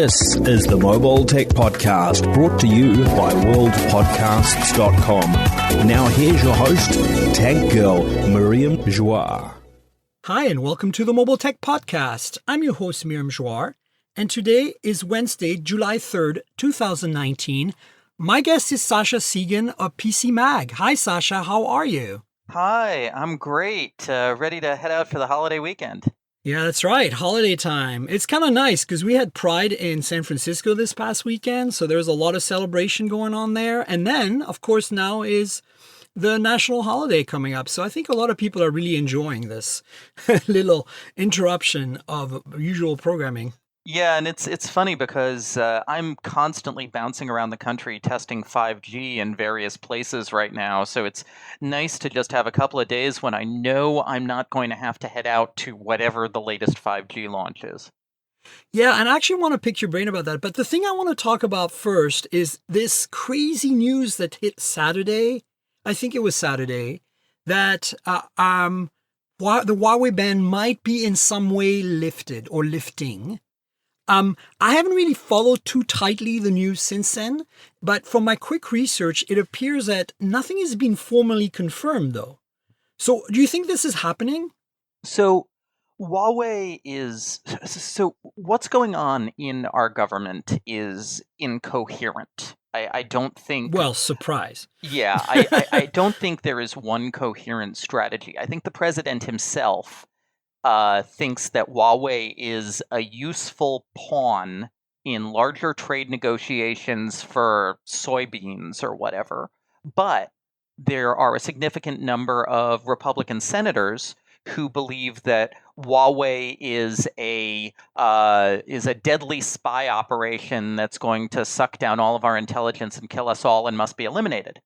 This is the Mobile Tech Podcast, brought to you by worldpodcasts.com. Now here's your host, Tech Girl, Miriam Joire. Hi, and welcome to the Mobile Tech Podcast. I'm your host, Miriam Joire, and today is Wednesday, July 3rd, 2019. My guest is Sascha Segan of PCMag. Hi, Sascha. How are you? Hi, I'm great. Ready to head out for the holiday weekend. Yeah, that's right. Holiday time. It's kind of nice because we had Pride in San Francisco this past weekend, so there's a lot of celebration going on there. And then, of course, now is the national holiday coming up. So I think a lot of people are really enjoying this little interruption of usual programming. Yeah, and it's funny because I'm constantly bouncing around the country testing 5G in various places right now. So it's nice to just have a couple of days when I know I'm not going to have to head out to whatever the latest 5G launch is. Yeah, and I actually want to pick your brain about that. But the thing I want to talk about first is this crazy news that hit Saturday. I think it was Saturday that the Huawei ban might be in some way lifted or lifting. I haven't really followed too tightly the news since then, but from my quick research, it appears that nothing has been formally confirmed, though. So do you think this is happening? So what's going on in our government is incoherent. I don't think... Well, surprise. Yeah, I don't think there is one coherent strategy. I think the president himself thinks that Huawei is a useful pawn in larger trade negotiations for soybeans or whatever. But there are a significant number of Republican senators who believe that Huawei is a deadly spy operation that's going to suck down all of our intelligence and kill us all and must be eliminated.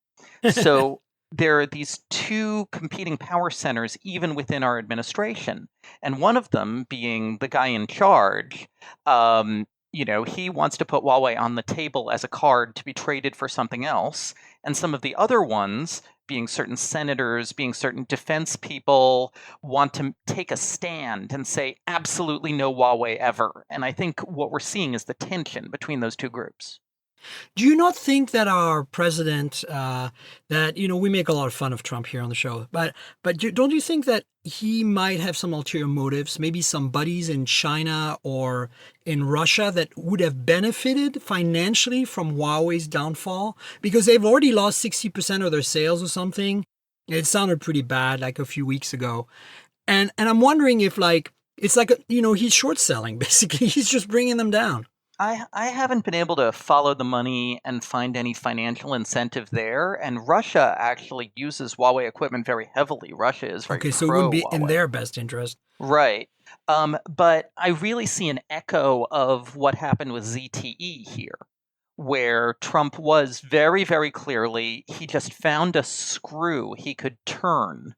So there are these two competing power centers even within our administration. And one of them being the guy in charge, he wants to put Huawei on the table as a card to be traded for something else. And some of the other ones, being certain senators, being certain defense people, want to take a stand and say absolutely no Huawei ever. And I think what we're seeing is the tension between those two groups. Do you not think that our president, we make a lot of fun of Trump here on the show, but don't you think that he might have some ulterior motives, maybe some buddies in China or in Russia that would have benefited financially from Huawei's downfall? Because they've already lost 60% of their sales or something. It sounded pretty bad like a few weeks ago. And I'm wondering if he's short selling, basically. He's just bringing them down. I haven't been able to follow the money and find any financial incentive there. And Russia actually uses Huawei equipment very heavily. Russia is very so it wouldn't be in their best interest. Right. But I really see an echo of what happened with ZTE here, where Trump was very, very clearly, he just found a screw he could turn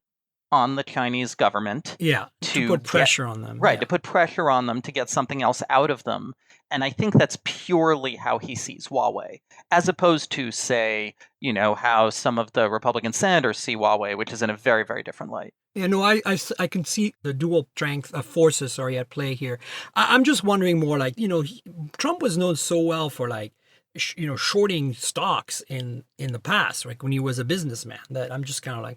on the Chinese government. Yeah, to put pressure on them. Right, yeah. To put pressure on them to get something else out of them. And I think that's purely how he sees Huawei, as opposed to, say, how some of the Republican senators see Huawei, which is in a very, very different light. Yeah, no, I can see the dual strength of forces at play here. I'm just wondering more Trump was known so well for shorting stocks in the past, like when he was a businessman, that I'm just kind of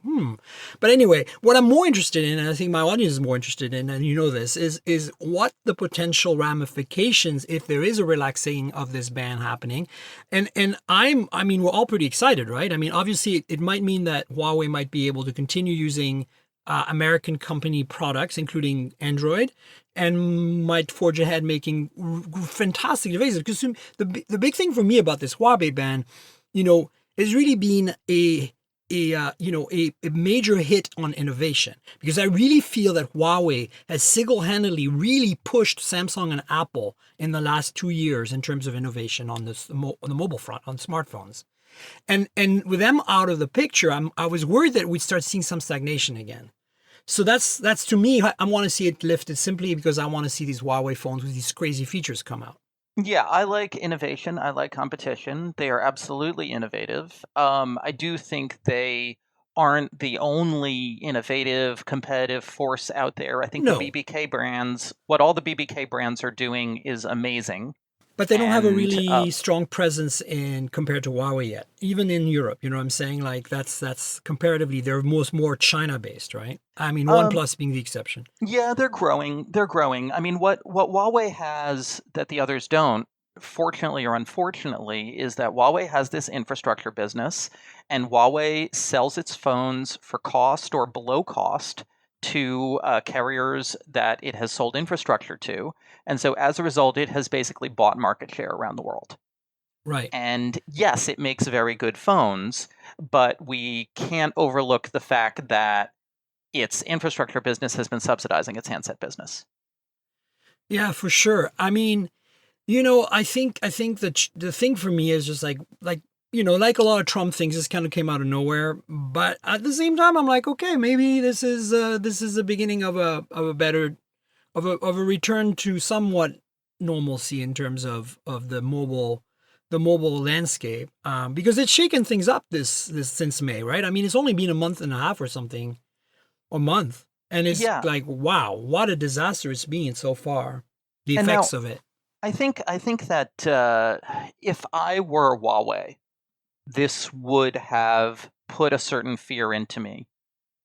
But anyway, what I'm more interested in, and I think my audience is more interested in, and this, is what the potential ramifications if there is a relaxing of this ban happening. And we're all pretty excited, right? I mean, obviously it might mean that Huawei might be able to continue using American company products, including Android, and might forge ahead making fantastic devices. Because the big thing for me about this Huawei ban, has really been a major hit on innovation. Because I really feel that Huawei has single-handedly really pushed Samsung and Apple in the last 2 years in terms of innovation on the mobile front, on smartphones. And with them out of the picture, I was worried that we'd start seeing some stagnation again. So that's to me, I want to see it lifted simply because I want to see these Huawei phones with these crazy features come out. Yeah, I like innovation. I like competition. They are absolutely innovative. I do think they aren't the only innovative, competitive force out there. I think the BBK brands, what all the BBK brands are doing is amazing. But they don't have a And really strong presence in compared to Huawei yet, even in Europe. You know what I'm saying? Like that's comparatively they're more China based, right? I mean, OnePlus being the exception. yeah, they're growing. They're growing. I mean, what Huawei has that the others don't, fortunately or unfortunately, is that Huawei has this infrastructure business, and Huawei sells its phones for cost or below cost to carriers that it has sold infrastructure to. And so as a result, it has basically bought market share around the world. Right. And yes, it makes very good phones, but we can't overlook the fact that its infrastructure business has been subsidizing its handset business. Yeah, for sure. I mean, I think that the thing for me is just like like a lot of Trump things, this kind of came out of nowhere. But at the same time, I'm like, okay, maybe this is the beginning of a better of a return to somewhat normalcy in terms of the mobile landscape, because it's shaken things up this since May, right? I mean, it's only been a month and a half or something, a month, and it's like, wow, what a disaster it's been so far. The effects of it. I think that if I were Huawei, this would have put a certain fear into me,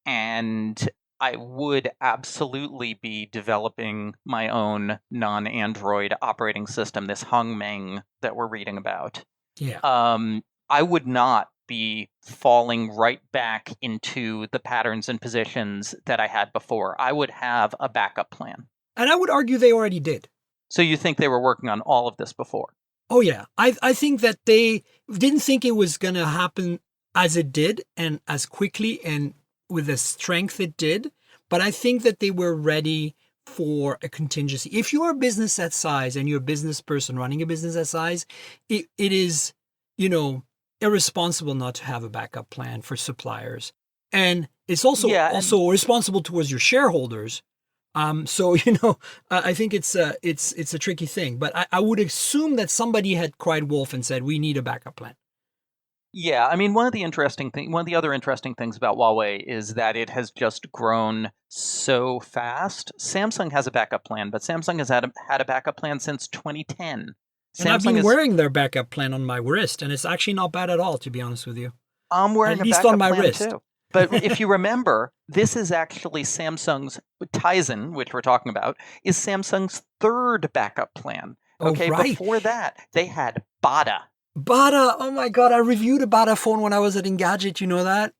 and I would absolutely be developing my own non-Android operating system, this Hongmeng that we're reading about. Yeah. I would not be falling right back into the patterns and positions that I had before. I would have a backup plan. And I would argue they already did. So you think they were working on all of this before? Oh, yeah. I think that they didn't think it was going to happen as it did and as quickly and with the strength it did. But I think that they were ready for a contingency. If you're a business that size and you're a business person running a business that size, it is, irresponsible not to have a backup plan for suppliers. And it's also responsible towards your shareholders. So, I think it's a tricky thing, but I would assume that somebody had cried wolf and said, we need a backup plan. Yeah, I mean, one of the other interesting things about Huawei is that it has just grown so fast. Samsung has a backup plan, but Samsung has had a backup plan since 2010. And I've been wearing their backup plan on my wrist, and it's actually not bad at all, to be honest with you. I'm wearing at least on my wrist too. But if you remember, this is actually Samsung's Tizen, which we're talking about, is Samsung's third backup plan. Okay, right. Before that, they had Bada. Bada, oh my God, I reviewed a Bada phone when I was at Engadget, you know that?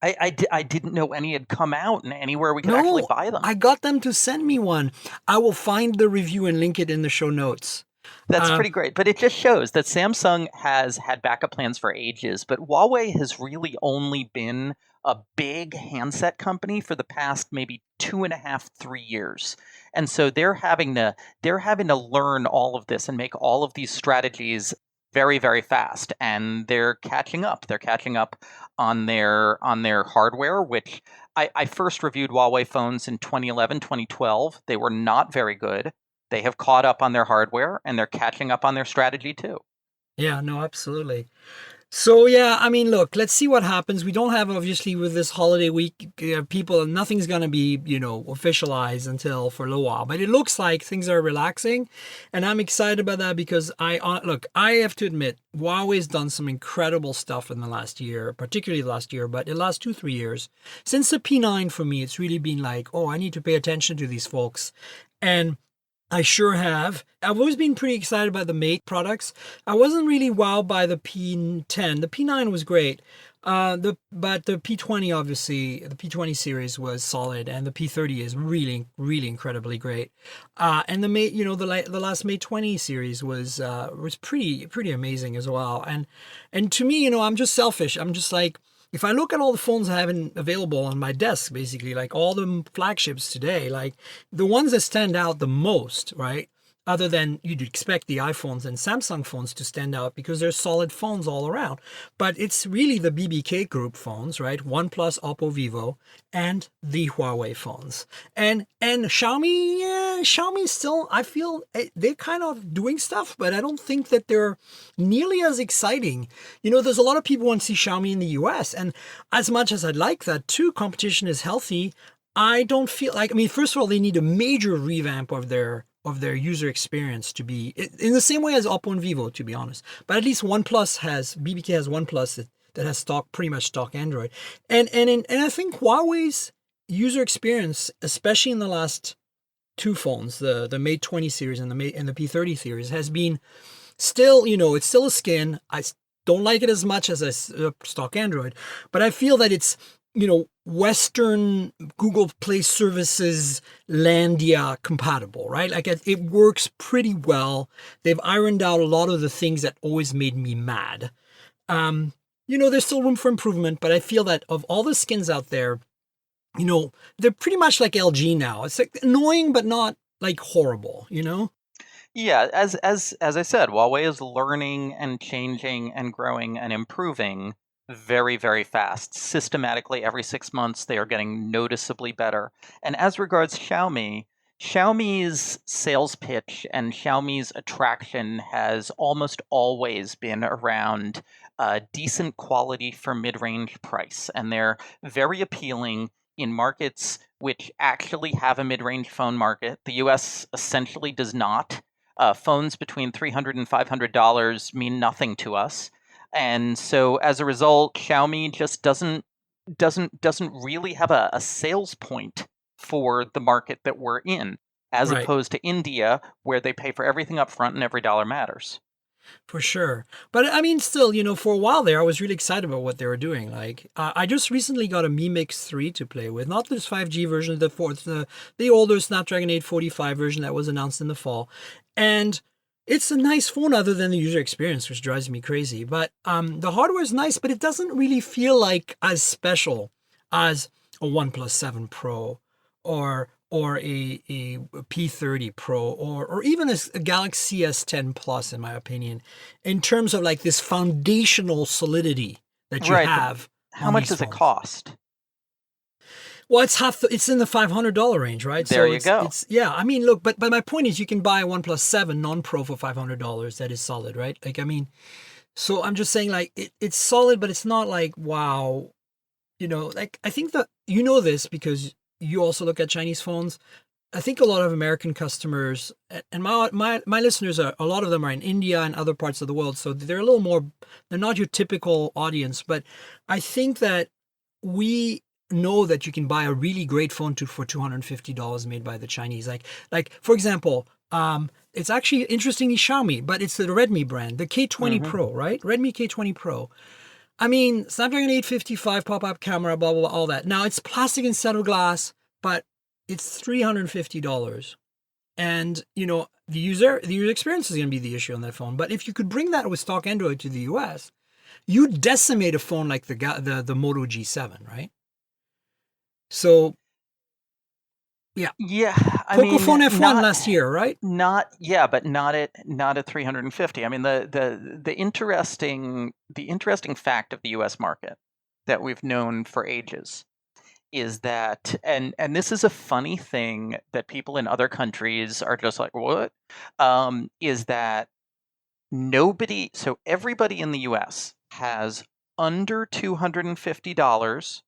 I didn't know any had come out and anywhere we could actually buy them. I got them to send me one. I will find the review and link it in the show notes. That's pretty great, but it just shows that Samsung has had backup plans for ages, but Huawei has really only been a big handset company for the past maybe 2.5, 3 years. And so they're having to learn all of this and make all of these strategies very, very fast, and they're catching up. They're catching up on their hardware, which I first reviewed Huawei phones in 2011, 2012. They were not very good. They have caught up on their hardware, and they're catching up on their strategy too. Yeah, no, absolutely. So, yeah, I mean, look, let's see what happens. We don't have, obviously, with this holiday week, nothing's going to be, officialized until for a little while. But it looks like things are relaxing. And I'm excited about that because I have to admit, Huawei's done some incredible stuff in the last year, particularly last year, but the last 2-3 years. Since the P9, for me, it's really been like, I need to pay attention to these folks. And I sure have. I've always been pretty excited about the Mate products. I wasn't really wowed by the P10. The P9 was great. But the P20, obviously, the P20 series was solid, and the P30 is really, really incredibly great. And the Mate, the last Mate 20 series was pretty amazing as well. And to me, I'm just selfish. I'm just like, if I look at all the phones I have available on my desk, basically, like all the flagships today, like the ones that stand out the most, right? Other than you'd expect the iPhones and Samsung phones to stand out because they're solid phones all around. But it's really the BBK group phones, right? OnePlus, Oppo, Vivo, and the Huawei phones. And Xiaomi still, I feel they're kind of doing stuff, but I don't think that they're nearly as exciting. There's a lot of people who want to see Xiaomi in the US. And as much as I'd like that too, competition is healthy. I don't feel like, first of all, they need a major revamp of their of their user experience to be in the same way as Oppo and Vivo, to be honest. But at least BBK has OnePlus that has pretty much stock Android, and I think Huawei's user experience, especially in the last two phones, the Mate 20 series and the P30 series, has been still, it's still a skin. I don't like it as much as a stock Android, but I feel that it's, Western Google Play Services Landia compatible, right? Like it works pretty well. They've ironed out a lot of the things that always made me mad. There's still room for improvement, but I feel that of all the skins out there, they're pretty much like LG now. It's like annoying, but not like horrible, Yeah, as I said, Huawei is learning and changing and growing and improving very, very fast. Systematically, every 6 months, they are getting noticeably better. And as regards Xiaomi's sales pitch and Xiaomi's attraction has almost always been around decent quality for mid-range price. And they're very appealing in markets which actually have a mid-range phone market. The US essentially does not. Phones between $300 and $500 mean nothing to us. And so as a result, Xiaomi just doesn't really have a sales point for the market that we're in, as Right. opposed to India, where they pay for everything up front and every dollar matters. For sure. But I mean, still, for a while there, I was really excited about what they were doing. Like, I just recently got a Mi Mix 3 to play with, not this 5G version, the older Snapdragon 845 version that was announced in the fall. And it's a nice phone other than the user experience, which drives me crazy. But the hardware is nice, but it doesn't really feel like as special as a OnePlus 7 Pro or a P30 Pro or even a Galaxy S10 Plus, in my opinion, in terms of like this foundational solidity that you have. How much does it cost? Well, it's in the $500 range, right? There you go. Yeah, I mean, look, but my point is you can buy a OnePlus 7 non-Pro for $500 that is solid, right? Like, I mean, so I'm just saying, like, it's solid, but it's not like, wow, like, I think that this because you also look at Chinese phones. I think a lot of American customers and my listeners a lot of them are in India and other parts of the world, so they're a little more, they're not your typical audience, but I think that we know that you can buy a really great phone for $250 made by the Chinese. Like for example, it's actually interestingly Xiaomi, but it's the Redmi brand, the K20 Pro, right? Redmi K20 Pro. I mean, Snapdragon 855 pop-up camera, blah, blah, blah, all that. Now, it's plastic instead of glass, but it's $350. And, the user experience is going to be the issue on that phone. But if you could bring that with stock Android to the US, you'd decimate a phone like the Moto G7, right? So, yeah. Yeah, Pocophone F1 last year, right? But not at 350. I mean, the interesting fact of the U.S. market that we've known for ages is that, and this is a funny thing that people in other countries are just like, what? Is that everybody in the U.S. has under $250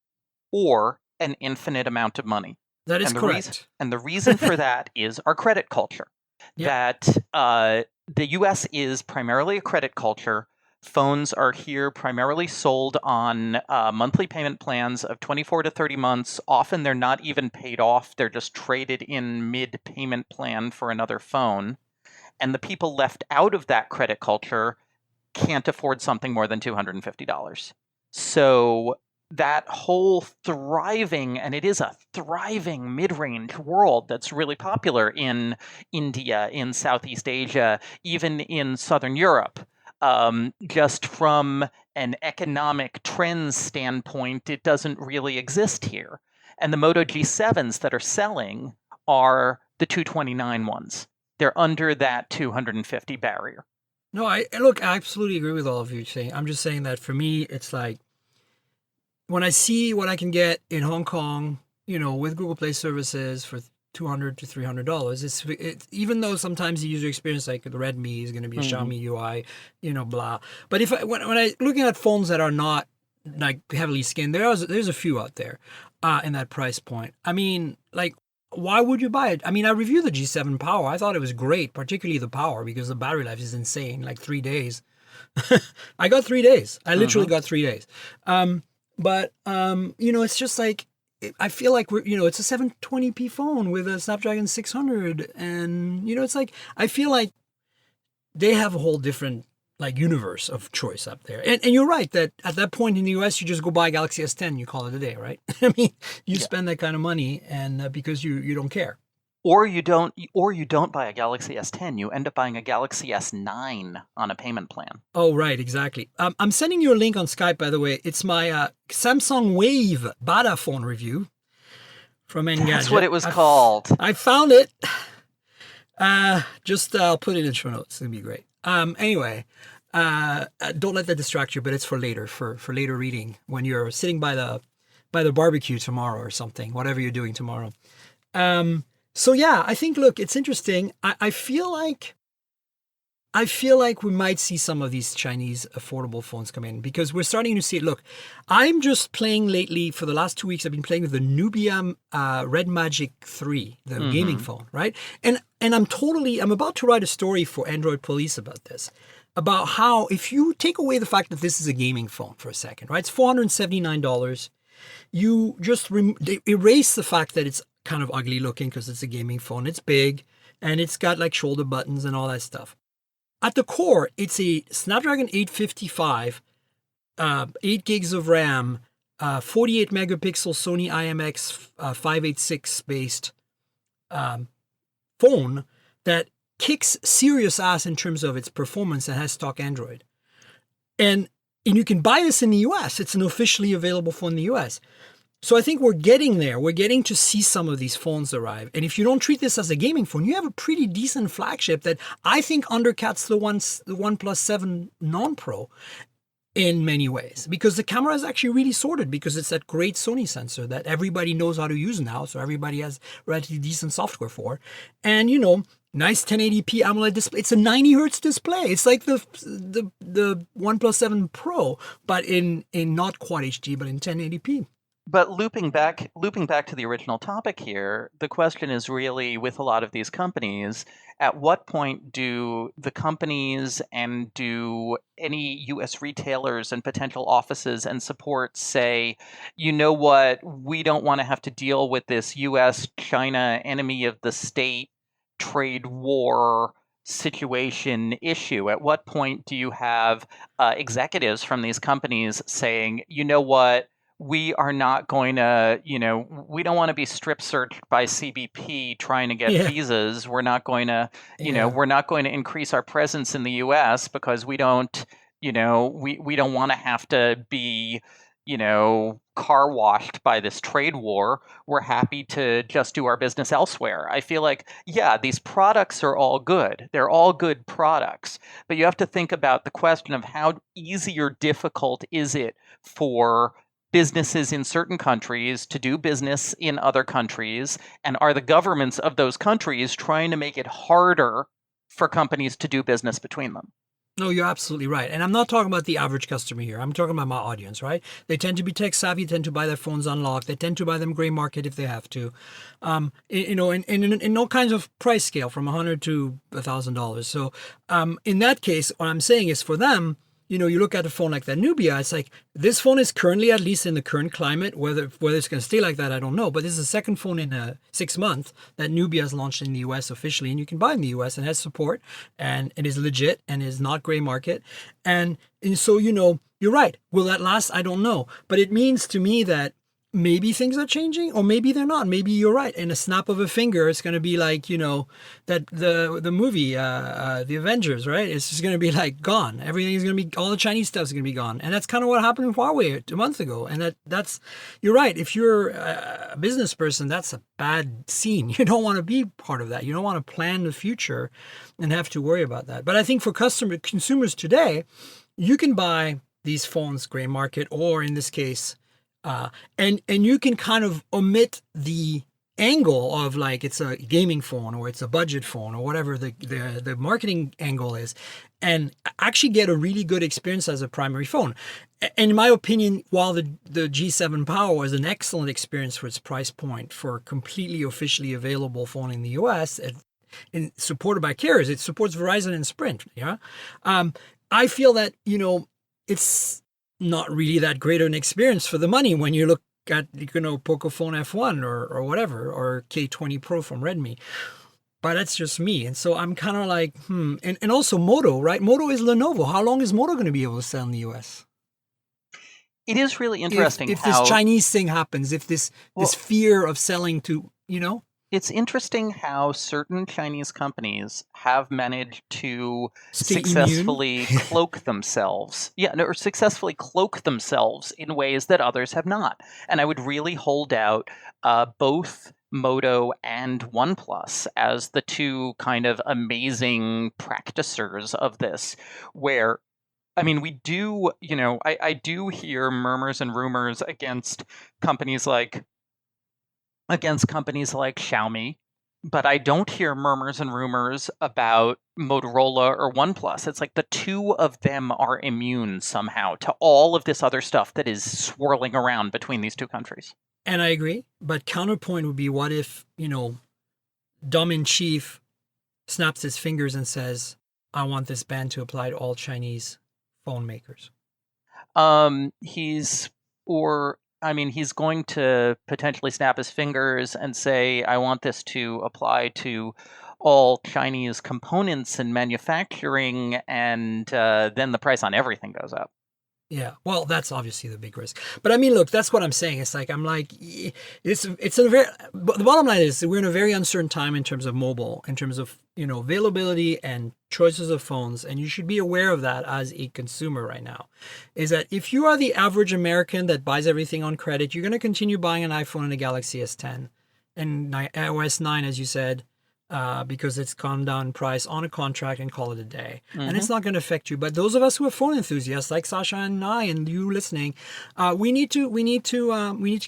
or an infinite amount of money. That is correct. And the reason for that is our credit culture. Yep. That the U.S. is primarily a credit culture. Phones are here primarily sold on monthly payment plans of 24 to 30 months. Often they're not even paid off. They're just traded in mid-payment plan for another phone. And the people left out of that credit culture can't afford something more than $250. So that whole thriving, and it is a thriving mid-range world that's really popular in India, in Southeast Asia, even in Southern Europe. Just from an economic trends standpoint, it doesn't really exist here. And the Moto G7s that are selling are the 229 ones. They're under that 250 barrier. No, I absolutely agree with all of you saying. I'm just saying that for me, it's like, when I see what I can get in Hong Kong, with Google Play services for $200 to $300, it's even though sometimes the user experience, like the Redmi, is going to be a Xiaomi UI, blah. But when I looking at phones that are not like heavily skinned, there's a few out there in that price point. I mean, like why would you buy it? I mean, I reviewed the G7 Power. I thought it was great, particularly the power, because the battery life is insane, like 3 days. I got 3 days. I literally got 3 days. It's just like, I feel like it's a 720p phone with a Snapdragon 600. And, it's like, I feel like they have a whole different like universe of choice up there. And you're right that at that point in the US, you just go buy a Galaxy S10, you call it a day, right? I mean, you spend that kind of money and because you don't care. Or you don't buy a Galaxy S10. You end up buying a Galaxy S9 on a payment plan. Oh, right, exactly. I'm sending you a link on Skype, by the way. It's my Samsung Wave Bada phone review from Engadget. That's what it was called. I found it. I'll put it in show notes. It'll be great. Anyway, don't let that distract you, but it's for later, for later reading when you're sitting by the barbecue tomorrow or something, whatever you're doing tomorrow. So yeah, I think, look, it's interesting. I feel like we might see some of these Chinese affordable phones come in because we're starting to see it. Look, I'm just playing lately for the last 2 weeks. I've been playing with the Nubia Red Magic 3, the gaming phone, right? And I'm about to write a story for Android Police about this, about how if you take away the fact that this is a gaming phone for a second, right? It's $479. You just erase the fact that it's kind of ugly looking because it's a gaming phone. It's big and it's got like shoulder buttons and all that stuff. At the core, it's a Snapdragon 855, 8 gigs of RAM, 48 megapixel Sony IMX 586 based phone that kicks serious ass in terms of its performance and has stock Android. And you can buy this in the US. It's an officially available phone in the US. So I think we're getting there. We're getting to see some of these phones arrive. And if you don't treat this as a gaming phone, you have a pretty decent flagship that I think undercuts the OnePlus 7 Non-Pro in many ways. Because the camera is actually really sorted because it's that great Sony sensor that everybody knows how to use now. So everybody has relatively decent software for. And, nice 1080p AMOLED display. It's a 90 hertz display. It's like the OnePlus 7 Pro, but in not quad HD, but in 1080p. But looping back to the original topic here, the question is really with a lot of these companies, at what point do the companies and do any US retailers and potential offices and support say, you know what, we don't want to have to deal with this US-China enemy of the state trade war situation issue? At what point do you have executives from these companies saying, you know what, we are not going to, we don't want to be strip searched by CBP trying to get visas. We're not going to, we're not going to increase our presence in the US because we don't, we don't want to have to be, car washed by this trade war. We're happy to just do our business elsewhere. I feel like, these products are all good. They're all good products. But you have to think about the question of how easy or difficult is it for businesses in certain countries to do business in other countries, and are the governments of those countries trying to make it harder for companies to do business between them? No, you're absolutely right. And I'm not talking about the average customer here. I'm talking about my audience, right? They tend to be tech savvy, tend to buy their phones unlocked. They tend to buy them gray market if they have to. In all kinds of price scale from $100 to $1,000. So in that case, what I'm saying is for them, you look at a phone like that Nubia, it's like this phone is currently, at least in the current climate, whether it's going to stay like that, I don't know. But this is the second phone in 6 months that Nubia has launched in the US officially, and you can buy in the US and has support, and it is legit and is not gray market. And so, you're right. Will that last? I don't know. But it means to me that maybe things are changing, or maybe they're not. Maybe you're right. In a snap of a finger, it's going to be like, that the movie, The Avengers, right? It's just going to be like gone. Everything is going to be, all the Chinese stuff is going to be gone. And that's kind of what happened with Huawei a month ago. And that's, you're right. If you're a business person, that's a bad scene. You don't want to be part of that. You don't want to plan the future and have to worry about that. But I think for consumers today, you can buy these phones gray market, or in this case, and you can kind of omit the angle of like it's a gaming phone or it's a budget phone or whatever the marketing angle is, and actually get a really good experience as a primary phone. In my opinion, while the G7 Power was an excellent experience for its price point for a completely officially available phone in the US, and supported by carriers, it supports Verizon and Sprint. Yeah, I feel that it's not really that great an experience for the money when you look at Pocophone F1 or whatever, or K20 Pro from Redmi. But that's just me. And so I'm kind of like, And also Moto, right? Moto is Lenovo. How long is Moto going to be able to sell in the US? It is really interesting if this Chinese thing happens, if this fear of selling to, It's interesting how certain Chinese companies have managed to successfully cloak themselves. Or successfully cloak themselves in ways that others have not. And I would really hold out both Moto and OnePlus as the two kind of amazing practicers of this, where we do, I do hear murmurs and rumors against companies like Xiaomi, but I don't hear murmurs and rumors about Motorola or OnePlus. It's like the two of them are immune somehow to all of this other stuff that is swirling around between these two countries. And I agree, but counterpoint would be, what if, Dumb in Chief snaps his fingers and says, I want this ban to apply to all Chinese phone makers? He's going to potentially snap his fingers and say, I want this to apply to all Chinese components and manufacturing, and then the price on everything goes up. Yeah, well, that's obviously the big risk. But look, that's what I'm saying. It's like, the bottom line is we're in a very uncertain time in terms of mobile, in terms of, availability and choices of phones. And you should be aware of that as a consumer right now, is that if you are the average American that buys everything on credit, you're going to continue buying an iPhone and a Galaxy S10 and iOS 9, as you said, because it's come down in price on a contract and call it a day. And it's not going to affect you. But those of us who are phone enthusiasts, like Sascha and I, and you listening, we need to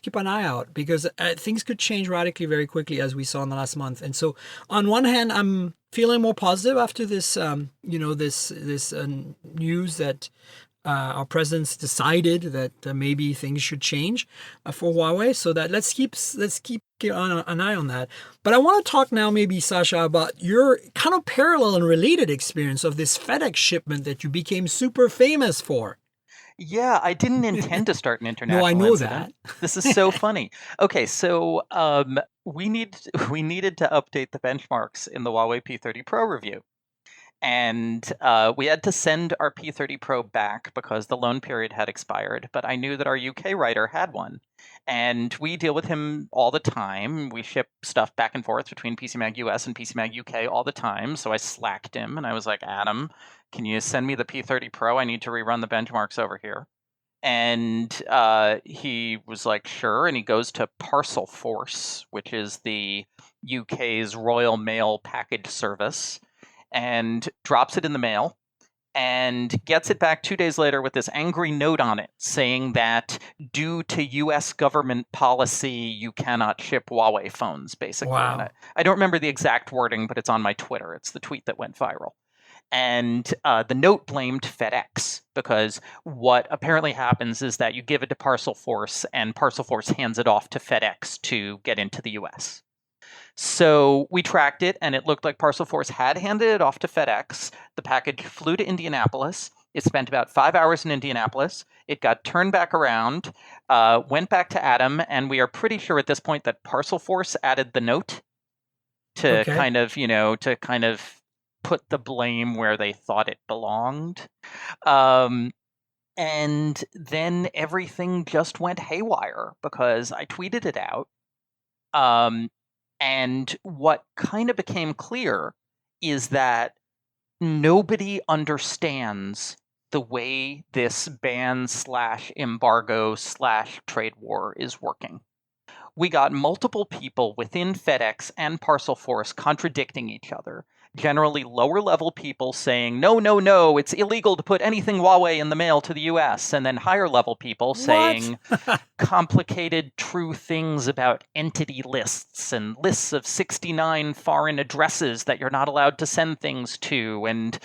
keep an eye out, because things could change radically very quickly, as we saw in the last month. And so, on one hand, I'm feeling more positive after this, this news that our president's decided that maybe things should change for Huawei. So that let's keep an eye on that. But I want to talk now, maybe, Sascha, about your kind of parallel and related experience of this FedEx shipment that you became super famous for. Yeah, I didn't intend to start an international incident. That. This is so funny. Okay, so we needed to update the benchmarks in the Huawei P30 Pro review. And we had to send our P30 Pro back because the loan period had expired, but I knew that our UK writer had one. And we deal with him all the time. We ship stuff back and forth between PCMag US and PCMag UK all the time. So I slacked him and I was like, Adam, can you send me the P30 Pro? I need to rerun the benchmarks over here. And he was like, sure. And he goes to Parcel Force, which is the UK's Royal Mail package service, and drops it in the mail and gets it back 2 days later with this angry note on it saying that due to US government policy, you cannot ship Huawei phones, basically. Wow. I don't remember the exact wording, but it's on my Twitter. It's the tweet that went viral. And the note blamed FedEx, because what apparently happens is that you give it to Parcel Force and Parcel Force hands it off to FedEx to get into the US. So we tracked it, and it looked like Parcel Force had handed it off to FedEx. The package flew to Indianapolis. It spent about 5 hours in Indianapolis. It got turned back around, went back to Adam, and we are pretty sure at this point that Parcel Force added the note to kind of put the blame where they thought it belonged. And then everything just went haywire because I tweeted it out. And what kind of became clear is that nobody understands the way this ban/embargo/trade war is working. We got multiple people within FedEx and Parcel Force contradicting each other, generally lower level people saying, no, no, no, it's illegal to put anything Huawei in the mail to the US. And then higher level people saying complicated true things about entity lists and lists of 69 foreign addresses that you're not allowed to send things to. And,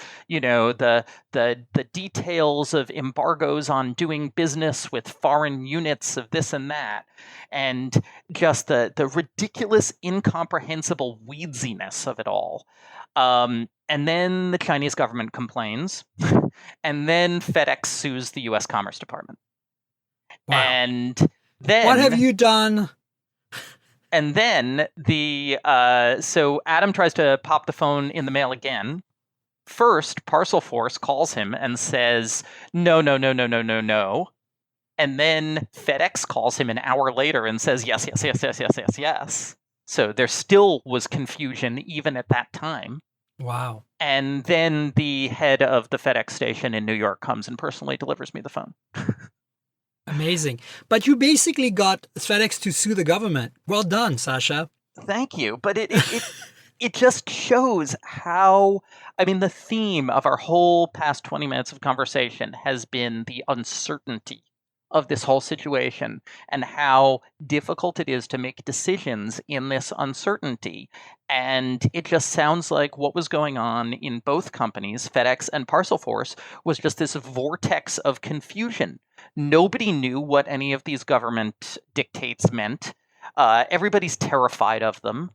the details of embargoes on doing business with foreign units of this and that. And just the ridiculous, incomprehensible weedsiness of it all. And then the Chinese government complains, and then FedEx sues the U.S. Commerce Department. Wow. And then what have you done? And then so Adam tries to pop the phone in the mail again. First, Parcel Force calls him and says, no, no, no, no, no, no, no. And then FedEx calls him an hour later and says, yes, yes, yes, yes, yes, yes, yes. So there still was confusion even at that time. Wow. And then the head of the FedEx station in New York comes and personally delivers me the phone. Amazing. But you basically got FedEx to sue the government. Well done, Sascha. Thank you. But it just shows how, the theme of our whole past 20 minutes of conversation has been the uncertainty of this whole situation and how difficult it is to make decisions in this uncertainty. And it just sounds like what was going on in both companies, FedEx and Parcel Force, was just this vortex of confusion. Nobody knew what any of these government dictates meant. Everybody's terrified of them.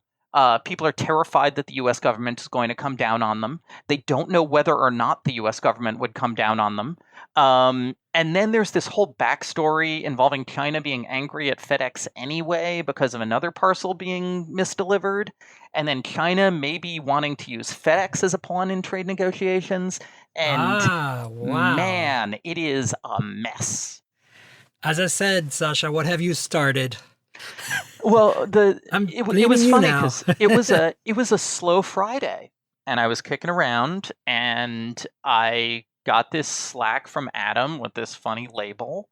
People are terrified that the U.S. government is going to come down on them. They don't know whether or not the U.S. government would come down on them. And then there's this whole backstory involving China being angry at FedEx anyway because of another parcel being misdelivered. And then China maybe wanting to use FedEx as a pawn in trade negotiations. And wow. Man, it is a mess. As I said, Sascha, what have you started? Well, it was funny because it was a slow Friday, and I was kicking around, and I got this Slack from Adam with this funny label,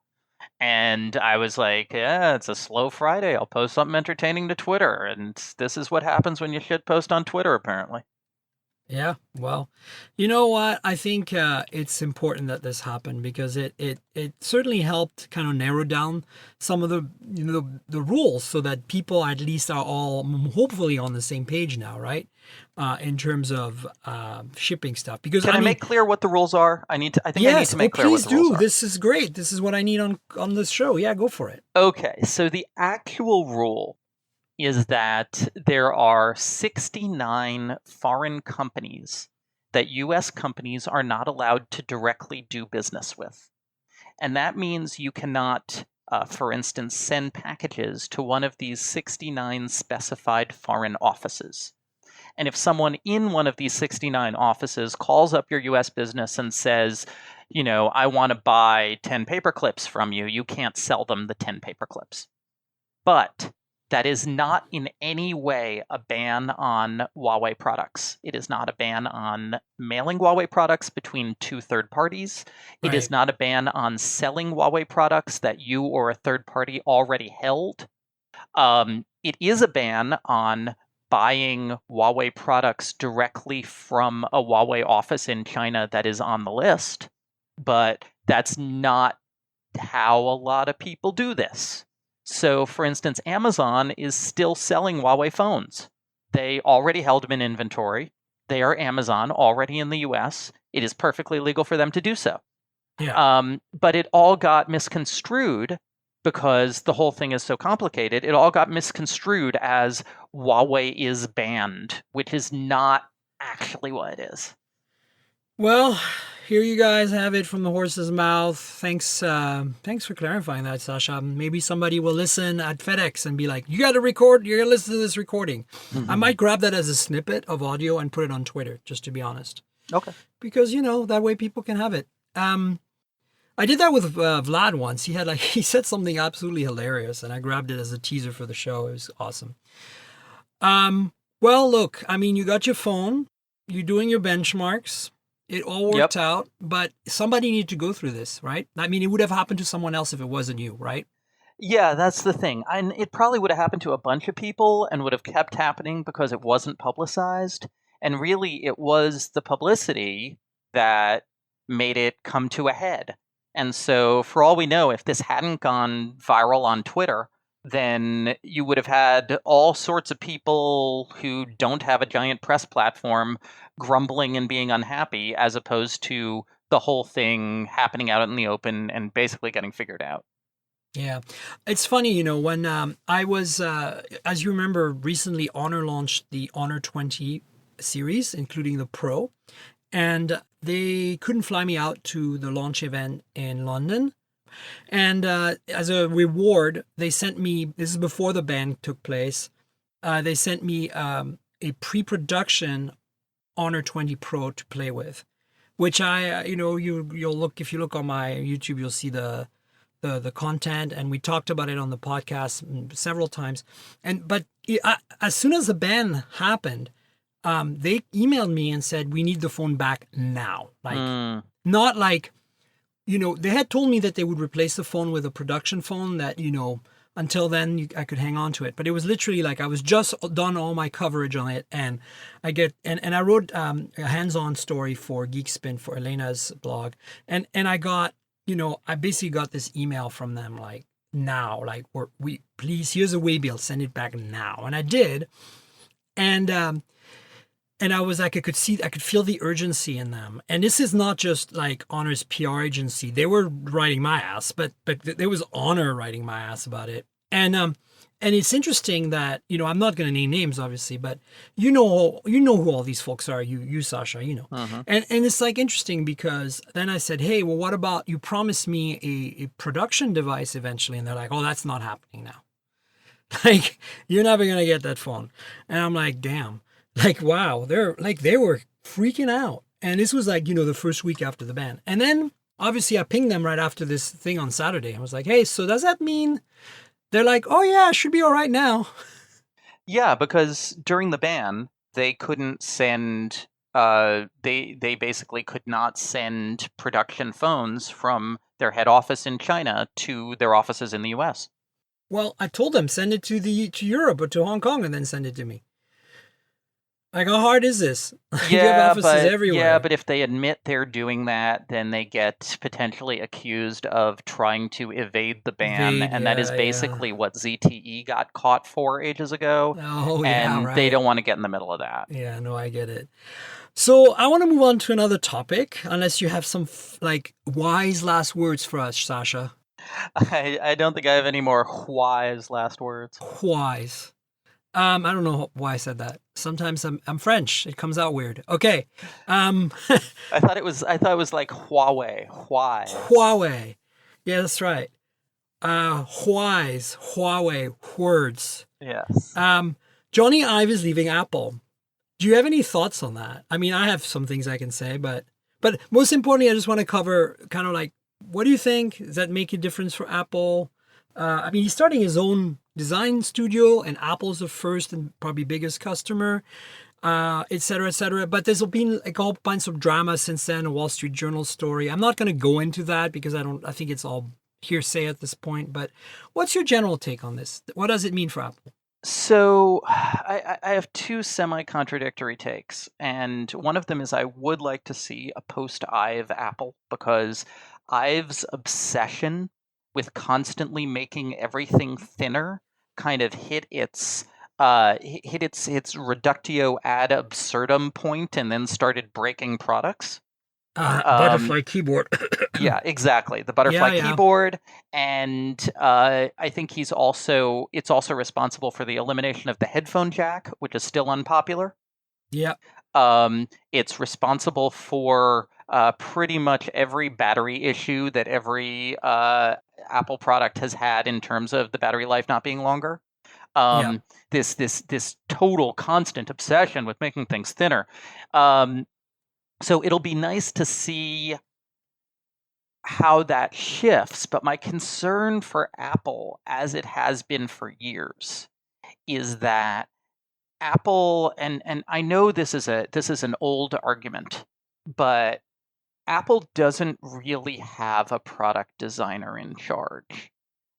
and I was like, yeah, it's a slow Friday. I'll post something entertaining to Twitter, and this is what happens when you shit post on Twitter, apparently. Yeah, well, you know what? I think it's important that this happened because it certainly helped kind of narrow down some of the rules so that people at least are all hopefully on the same page now, right? In terms of shipping stuff. Because Can I make clear what the rules are? I need to make clear what the rules are. Please do. This is great. This is what I need on this show. Yeah, go for it. Okay, so the actual rule is that there are 69 foreign companies that U.S. companies are not allowed to directly do business with. And that means you cannot, for instance, send packages to one of these 69 specified foreign offices. And if someone in one of these 69 offices calls up your U.S. business and says, I want to buy 10 paper clips from you, you can't sell them the 10 paper clips. But that is not in any way a ban on Huawei products. It is not a ban on mailing Huawei products between two third parties. It is not a ban on selling Huawei products that you or a third party already held. It is a ban on buying Huawei products directly from a Huawei office in China that is on the list. But that's not how a lot of people do this. So, for instance, Amazon is still selling Huawei phones. They already held them in inventory. They are Amazon, already in the US. It is perfectly legal for them to do so. Yeah. But it all got misconstrued because the whole thing is so complicated. It all got misconstrued as Huawei is banned, which is not actually what it is. Well, here you guys have it from the horse's mouth. Thanks for clarifying that, Sascha. Maybe somebody will listen at FedEx and be like, you got to record, you're going to listen to this recording. Mm-hmm. I might grab that as a snippet of audio and put it on Twitter, just to be honest. Okay. Because, that way people can have it. I did that with Vlad once. He said something absolutely hilarious, and I grabbed it as a teaser for the show. It was awesome. Well, look, you got your phone. You're doing your benchmarks. It all worked out, but somebody needed to go through this, right? It would have happened to someone else if it wasn't you, right? Yeah, that's the thing. And it probably would have happened to a bunch of people and would have kept happening because it wasn't publicized. And really, it was the publicity that made it come to a head. And so, for all we know, if this hadn't gone viral on Twitter, then you would have had all sorts of people who don't have a giant press platform grumbling and being unhappy, as opposed to the whole thing happening out in the open and basically getting figured out. Yeah. It's funny, when I was, as you remember, recently Honor launched the Honor 20 series, including the Pro, and they couldn't fly me out to the launch event in London. And as a reward, they sent me, this is before the ban took place, they sent me a pre-production Honor 20 Pro to play with, which you'll look, if you look on my YouTube, you'll see the content, and we talked about it on the podcast several times. But as soon as the ban happened, they emailed me and said, we need the phone back now. Not like, they had told me that they would replace the phone with a production phone that, until then I could hang on to it. But it was literally like I was just done all my coverage on it, and I wrote a hands-on story for Geekspin for Elena's blog, and I got, I basically got this email from them like, now, like, please, here's a way bill, send it back now. And I did. And I was like, I could feel the urgency in them. And this is not just like Honor's PR agency. They were writing my ass, but there was Honor writing my ass about it. And it's interesting that, I'm not going to name names, obviously, but you know who all these folks are. You Sascha, Uh-huh. And it's like interesting because then I said, hey, well, what about, you promised me a production device eventually. And they're like, oh, that's not happening now. Like, you're never going to get that phone. And I'm like, damn. Like, wow, they were freaking out. And this was like, the first week after the ban. And then obviously I pinged them right after this thing on Saturday. I was like, hey, so does that mean? They're like, oh yeah, it should be all right now. Yeah, because during the ban, they couldn't send, they basically could not send production phones from their head office in China to their offices in the US. Well, I told them, send it to Europe or to Hong Kong and then send it to me. Like, how hard is this? You have offices everywhere. Yeah, but if they admit they're doing that, then they get potentially accused of trying to evade the ban, and that is basically what ZTE got caught for ages ago. Oh, yeah, and right. they don't want to get in the middle of that. Yeah, no, I get it. So I want to move on to another topic, unless you have some wise last words for us, Sascha. I don't think I have any more wise last words. Wise. I don't know why I said that. Sometimes I'm French. It comes out weird. Okay. I thought it was like Huawei. Huawei. Yeah, that's right. Huawei words. Yes. Jony Ive is leaving Apple. Do you have any thoughts on that? I mean, I have some things I can say, but most importantly, I just want to cover kind of like, what do you think? Does that make a difference for Apple? I mean, he's starting his own design studio, and Apple's the first and probably biggest customer, et cetera, et cetera. But there's been like a whole bunch of drama since then, a Wall Street Journal story. I'm not going to go into that because I think it's all hearsay at this point. But what's your general take on this? What does it mean for Apple? So I have two semi-contradictory takes, and one of them is I would like to see a post-Ive Apple, because Ive's obsession with constantly making everything thinner kind of hit its reductio ad absurdum point and then started breaking products. Butterfly keyboard. Yeah, exactly. The butterfly keyboard. And I think it's also responsible for the elimination of the headphone jack, which is still unpopular. Yeah. It's responsible for pretty much every battery issue that every Apple product has had in terms of the battery life not being longer. This total constant obsession with making things thinner. So it'll be nice to see how that shifts. But my concern for Apple, as it has been for years, is that Apple, and I know this is an old argument, but Apple doesn't really have a product designer in charge.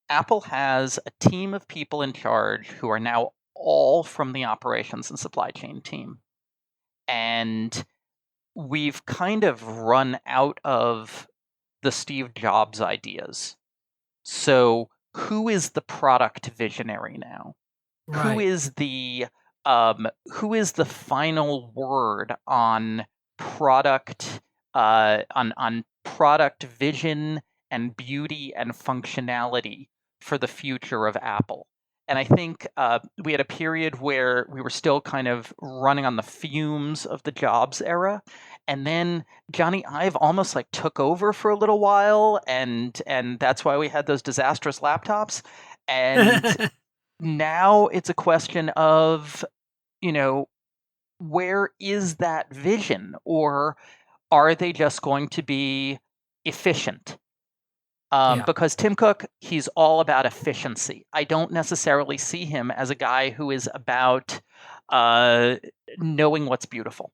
Apple has a team of people in charge who are now all from the operations and supply chain team. and we've kind of run out of the Steve Jobs ideas. So who is the product visionary now? Who Right. is the final word on product on product vision and beauty and functionality for the future of Apple? And I think we had a period where we were still kind of running on the fumes of the Jobs era, and then Jony Ive almost like took over for a little while, and that's why we had those disastrous laptops. And now it's a question of, where is that vision? Or are they just going to be efficient? Yeah. Because Tim Cook, he's all about efficiency. I don't necessarily see him as a guy who is about knowing what's beautiful.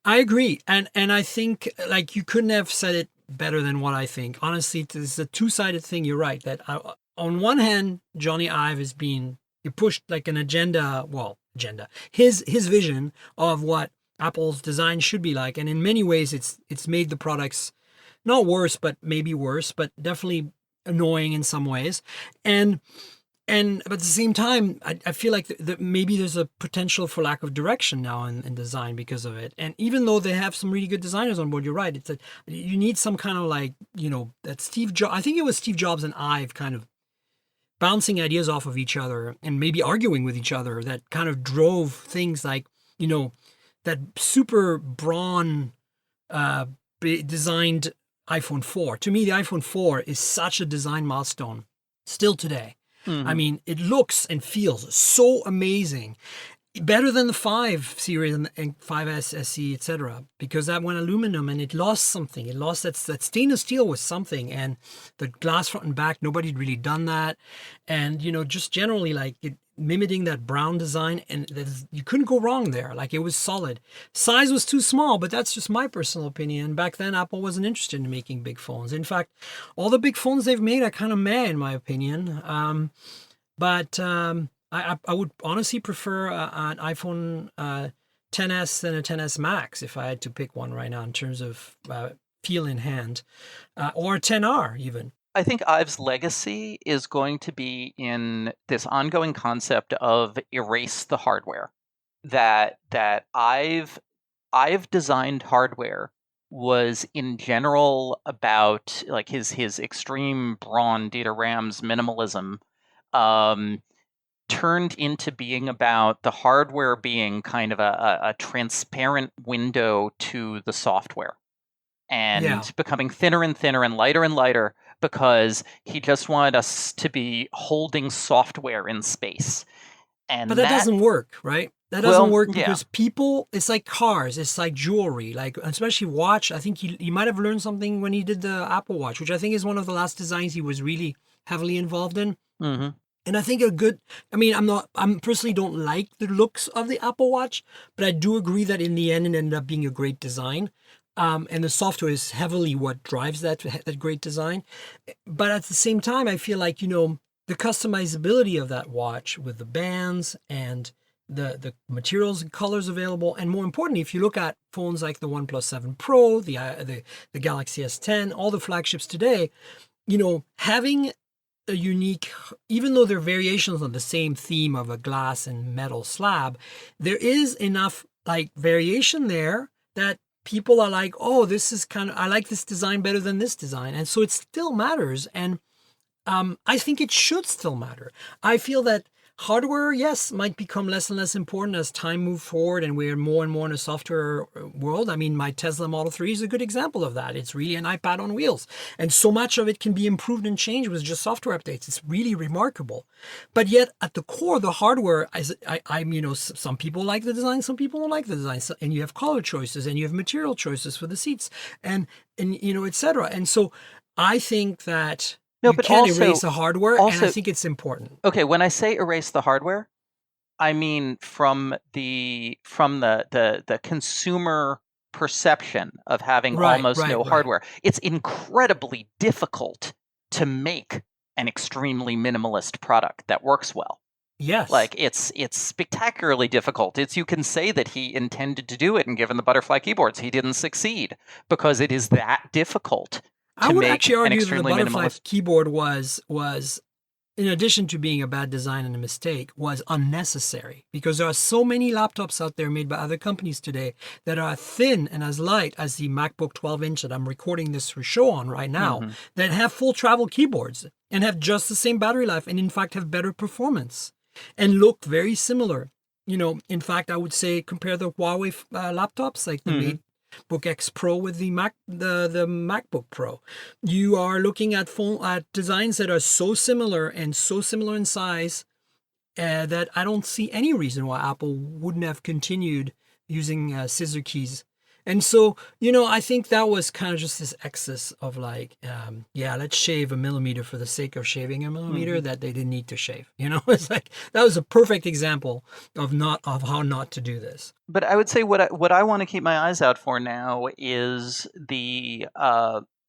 I agree. And I think like you couldn't have said it better than what I think. Honestly, this is a two-sided thing. You're right that on one hand, Jony Ive is being you pushed like an agenda, his vision of what Apple's design should be like, and in many ways it's made the products not worse, but maybe worse, but definitely annoying in some ways. And but at the same time, I feel like maybe there's a potential for lack of direction now in design because of it. And even though they have some really good designers on board, you're right. It's you need some kind of like, that Steve Jobs, I think it was Steve Jobs and Ive kind of bouncing ideas off of each other and maybe arguing with each other that kind of drove things like, that super brawn designed iPhone 4. To me, the iPhone 4 is such a design milestone still today. Mm-hmm. I mean, it looks and feels so amazing. Better than the 5 series and 5S, SE, etc. Because that went aluminum and it lost something. It lost that stainless steel was something. And the glass front and back, nobody had really done that. And, just generally like it mimicking that brown design, and you couldn't go wrong there. Like it was solid. Size was too small, but that's just my personal opinion. Back then, Apple wasn't interested in making big phones. In fact, all the big phones they've made are kind of meh, in my opinion. I would honestly prefer an iPhone XS than a XS Max if I had to pick one right now in terms of feel in hand, or a XR even. I think Ive's legacy is going to be in this ongoing concept of erase the hardware. That Ive designed hardware was in general about like his extreme brawn data RAMs minimalism. Turned into being about the hardware being kind of a transparent window to the software, and becoming thinner and thinner and lighter because he just wanted us to be holding software in space. But that doesn't work, right? That doesn't work because people, it's like cars, it's like jewelry, like especially watch. I think he might have learned something when he did the Apple Watch, which I think is one of the last designs he was really heavily involved in. Mm-hmm. And I think I'm personally don't like the looks of the Apple Watch, but I do agree that in the end it ended up being a great design. And the software is heavily what drives that great design. But at the same time, I feel like, the customizability of that watch with the bands and the materials and colors available. And more importantly, if you look at phones like the OnePlus 7 Pro, the Galaxy S10, all the flagships today, having a unique, even though they're variations on the same theme of a glass and metal slab, there is enough like variation there that people are like, oh, this is I like this design better than this design. And so it still matters. And I think it should still matter. I feel that hardware, yes, might become less and less important as time moves forward and we're more and more in a software world. I mean, my Tesla Model 3 is a good example of that. It's really an iPad on wheels. And so much of it can be improved and changed with just software updates. It's really remarkable. But yet, at the core, the hardware, some people like the design, some people don't like the design. And you have color choices and you have material choices for the seats and et cetera. And so I think that you can't erase the hardware, and I think it's important. Okay, when I say erase the hardware, I mean from the consumer perception of having almost no hardware. It's incredibly difficult to make an extremely minimalist product that works well. Yes. Like it's spectacularly difficult. You can say that he intended to do it, and given the butterfly keyboards, he didn't succeed because it is that difficult I to would make actually an argue that the extremely butterfly minimalist. keyboard was in addition to being a bad design and a mistake, was unnecessary because there are so many laptops out there made by other companies today that are thin and as light as the MacBook 12-inch that I'm recording this show on right now, Mhm. that have full travel keyboards and have just the same battery life and in fact have better performance and look very similar. In fact, I would say compare the Huawei laptops like the Mhm. MateBook X Pro with the the MacBook Pro. You are looking at designs that are so similar and so similar in size that I don't see any reason why Apple wouldn't have continued using scissor keys. And so, I think that was kind of just this excess of like, let's shave a millimeter for the sake of shaving a millimeter Mhm. that they didn't need to shave. It's like that was a perfect example of how not to do this. But I would say what I want to keep my eyes out for now is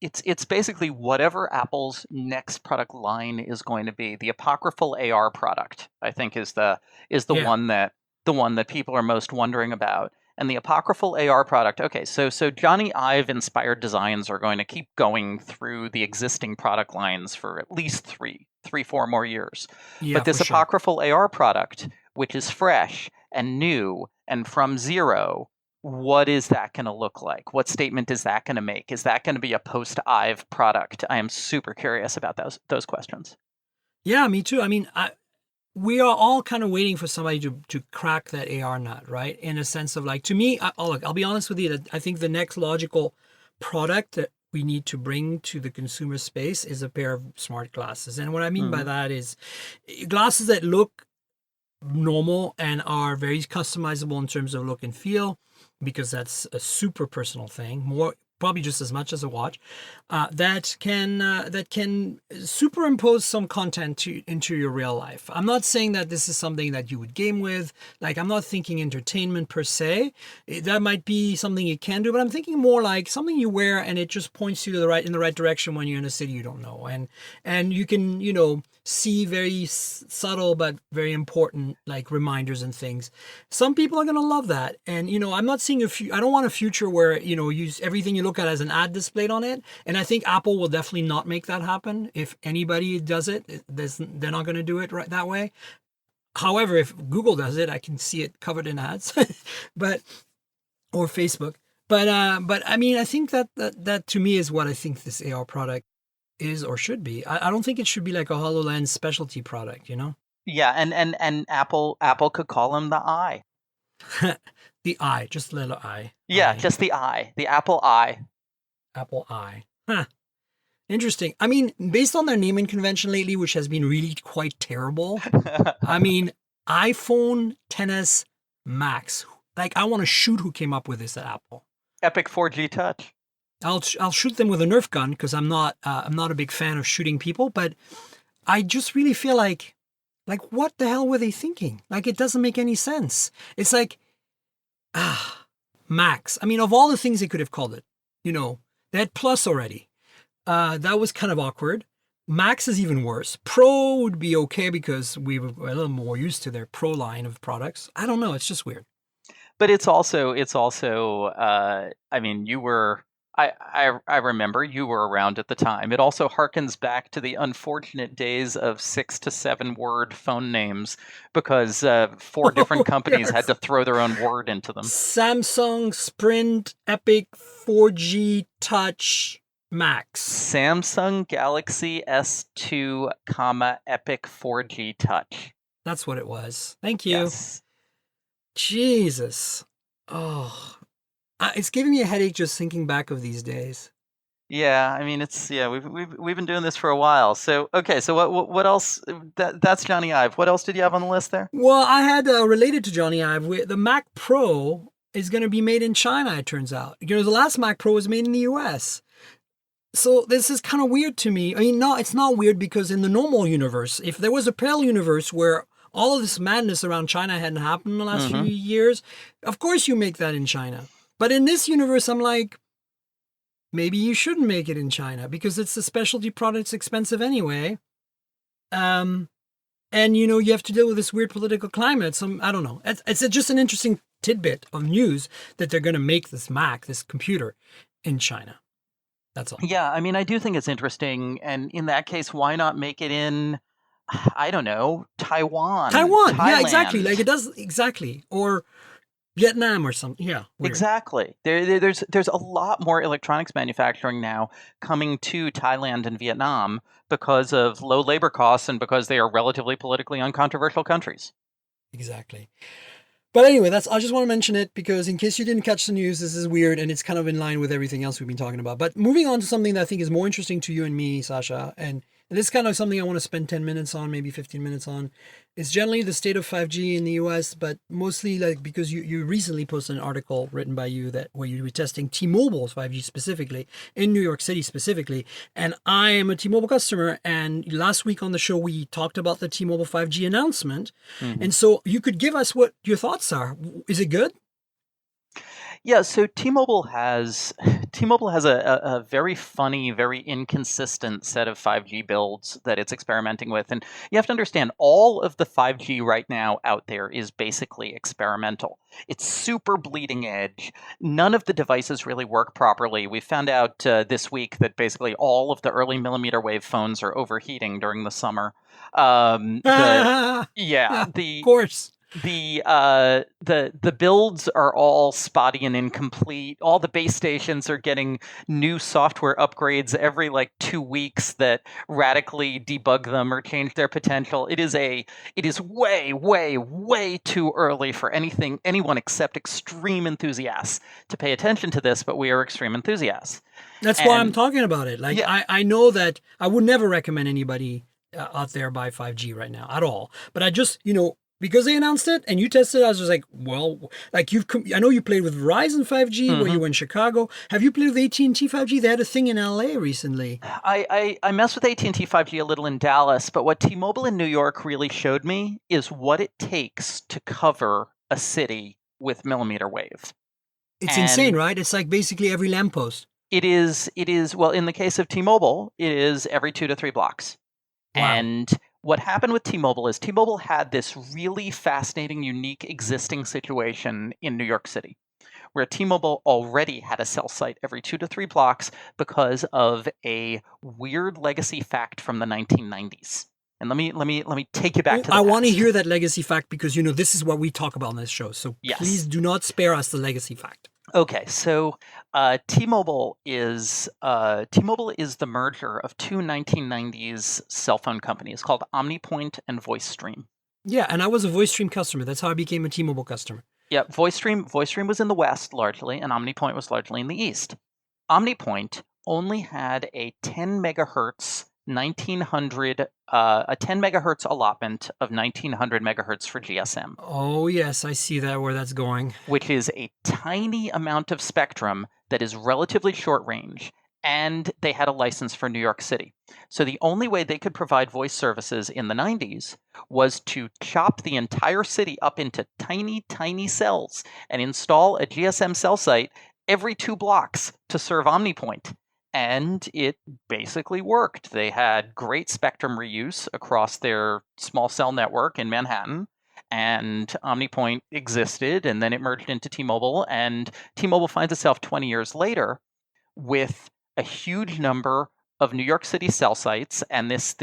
it's basically whatever Apple's next product line is going to be. The apocryphal AR product, I think, is the Yeah. one that people are most wondering about. And the apocryphal AR product, okay, so Jony Ive inspired designs are going to keep going through the existing product lines for at least 4 more years. Yeah, But for this sure. apocryphal AR product, which is fresh and new and from zero, what is that going to look like? What statement is that going to make? Is that going to be a post-Ive product? I am super curious about those questions. Yeah, me too. I mean, we are all kind of waiting for somebody to crack that AR nut, right? In a sense of like, to me, look, I'll be honest with you, that I think the next logical product that we need to bring to the consumer space is a pair of smart glasses. And what I mean by Mhm. that is glasses that look normal and are very customizable in terms of look and feel, because that's a super personal thing, more probably just as much as a watch, that can superimpose some content into your real life. I'm not saying that this is something that you would game with. Like, I'm not thinking entertainment per se. That might be something you can do, but I'm thinking more like something you wear and it just points you to in the right direction when you're in a city you don't know, and you can see very subtle but very important like reminders and things. Some people are going to love that. And I'm not seeing I don't want a future where use everything you look at as an ad displayed on it. And I think Apple will definitely not make that happen. If anybody does it, they're not going to do it right that way. However, if Google does it, I can see it covered in ads. but or Facebook. But I mean, I think that to me is what I think this AR product is or should be. I don't think it should be like a HoloLens specialty product. Yeah, and Apple could call him the Eye. The eye, just the little eye. Yeah, just the Eye, the Apple Eye. Apple eye. Huh. Interesting. I mean, based on their naming convention lately, which has been really quite terrible. I mean, iPhone XS Max. Like, I want to shoot who came up with this at Apple. Epic 4G touch. I'll shoot them with a Nerf gun because I'm not a big fan of shooting people, but I just really feel like what the hell were they thinking? Like, it doesn't make any sense. It's like Max. I mean, of all the things they could have called it, they had Plus already. That was kind of awkward. Max is even worse. Pro would be okay because we were a little more used to their Pro line of products. I don't know. It's just weird. But it's also I mean, I remember you were around at the time. It also harkens back to the unfortunate days of 6 to 7 word phone names because 4 different companies had to throw their own word into them. Samsung, Sprint, Epic, 4G, Touch, Max. Samsung Galaxy S2, Epic 4G Touch. That's what it was. Thank you. Yes. Jesus. Oh, it's giving me a headache just thinking back of these days. Yeah, I mean we've been doing this for a while. So okay, so what else? That's Jony Ive. What else did you have on the list there? Well, I had related to Jony Ive. The Mac Pro is going to be made in China. It turns out, the last Mac Pro was made in the U.S. So this is kind of weird to me. I mean, no, it's not weird because in the normal universe, if there was a parallel universe where all of this madness around China hadn't happened in the last few years, of course you make that in China. But in this universe, I'm like, maybe you shouldn't make it in China because it's a specialty product, it's expensive anyway. But And, you have to deal with this weird political climate. I don't know. It's just an interesting tidbit of news that they're going to make this Mac, this computer, in China. That's all. Yeah, I mean, I do think it's interesting. And in that case, why not make it in, I don't know, Taiwan? Taiwan. Yeah, Thailand? exactly. Like it does. Exactly. Or Vietnam or something. Yeah. Weird. Exactly. There's a lot more electronics manufacturing now coming to Thailand and Vietnam because of low labor costs and because they are relatively politically uncontroversial countries. Exactly. But anyway, I just want to mention it because in case you didn't catch the news, this is weird and it's kind of in line with everything else we've been talking about. But moving on to something that I think is more interesting to you and me, Sascha, and this is kind of something I want to spend 10 minutes on, maybe 15 minutes on. It's generally the state of 5G in the US, but mostly like because you recently posted an article written by you where you were testing T-Mobile's 5G specifically in New York City specifically. And I am a T-Mobile customer. And last week on the show, we talked about the T-Mobile 5G announcement. Mm-hmm. And so you could give us what your thoughts are. Is it good? Yeah, so T-Mobile has a very funny, very inconsistent set of 5G builds that it's experimenting with. And you have to understand, all of the 5G right now out there is basically experimental. It's super bleeding edge. None of the devices really work properly. We found out this week that basically all of the early millimeter wave phones are overheating during the summer. Of course. The builds are all spotty and incomplete. All the base stations are getting new software upgrades every 2 weeks that radically debug them or change their potential. It is way, way, way too early for anyone except extreme enthusiasts to pay attention to this, but we are extreme enthusiasts. That's why I'm talking about it. I know that I would never recommend anybody out there buy 5G right now at all. But I just, because they announced it and you tested it, I was just like, well, I know you played with Verizon 5G where you were in Chicago. Have you played with AT&T 5G? They had a thing in LA recently. I messed with AT&T 5G a little in Dallas, but what T-Mobile in New York really showed me is what it takes to cover a city with millimeter wave. It's insane, right? It's like basically every lamppost. It is, well, in the case of T-Mobile, it is every 2 to 3 blocks. Wow. And what happened with T-Mobile is T-Mobile had this really fascinating, unique existing situation in New York City, where T-Mobile already had a cell site every 2 to 3 blocks because of a weird legacy fact from the 1990s. And let me take you back to the past. want to hear that legacy fact because this is what we talk about on this show. So Please do not spare us the legacy fact. Okay, so T-Mobile is the merger of two 1990s cell phone companies called OmniPoint and VoiceStream. Yeah, and I was a VoiceStream customer. That's how I became a T-Mobile customer. Yeah, VoiceStream was in the West largely, and OmniPoint was largely in the East. OmniPoint only had a 10 megahertz 1900 a 10 megahertz allotment of 1900 megahertz for GSM. Oh yes, I see that where that's going. Which is a tiny amount of spectrum that is relatively short range, and they had a license for New York City. So the only way they could provide voice services in the 90s was to chop the entire city up into tiny, tiny cells and install a GSM cell site every 2 blocks to serve OmniPoint. And it basically worked. They had great spectrum reuse across their small cell network in Manhattan, and OmniPoint existed, and then it merged into T-Mobile, and T-Mobile finds itself 20 years later with a huge number of New York City cell sites and this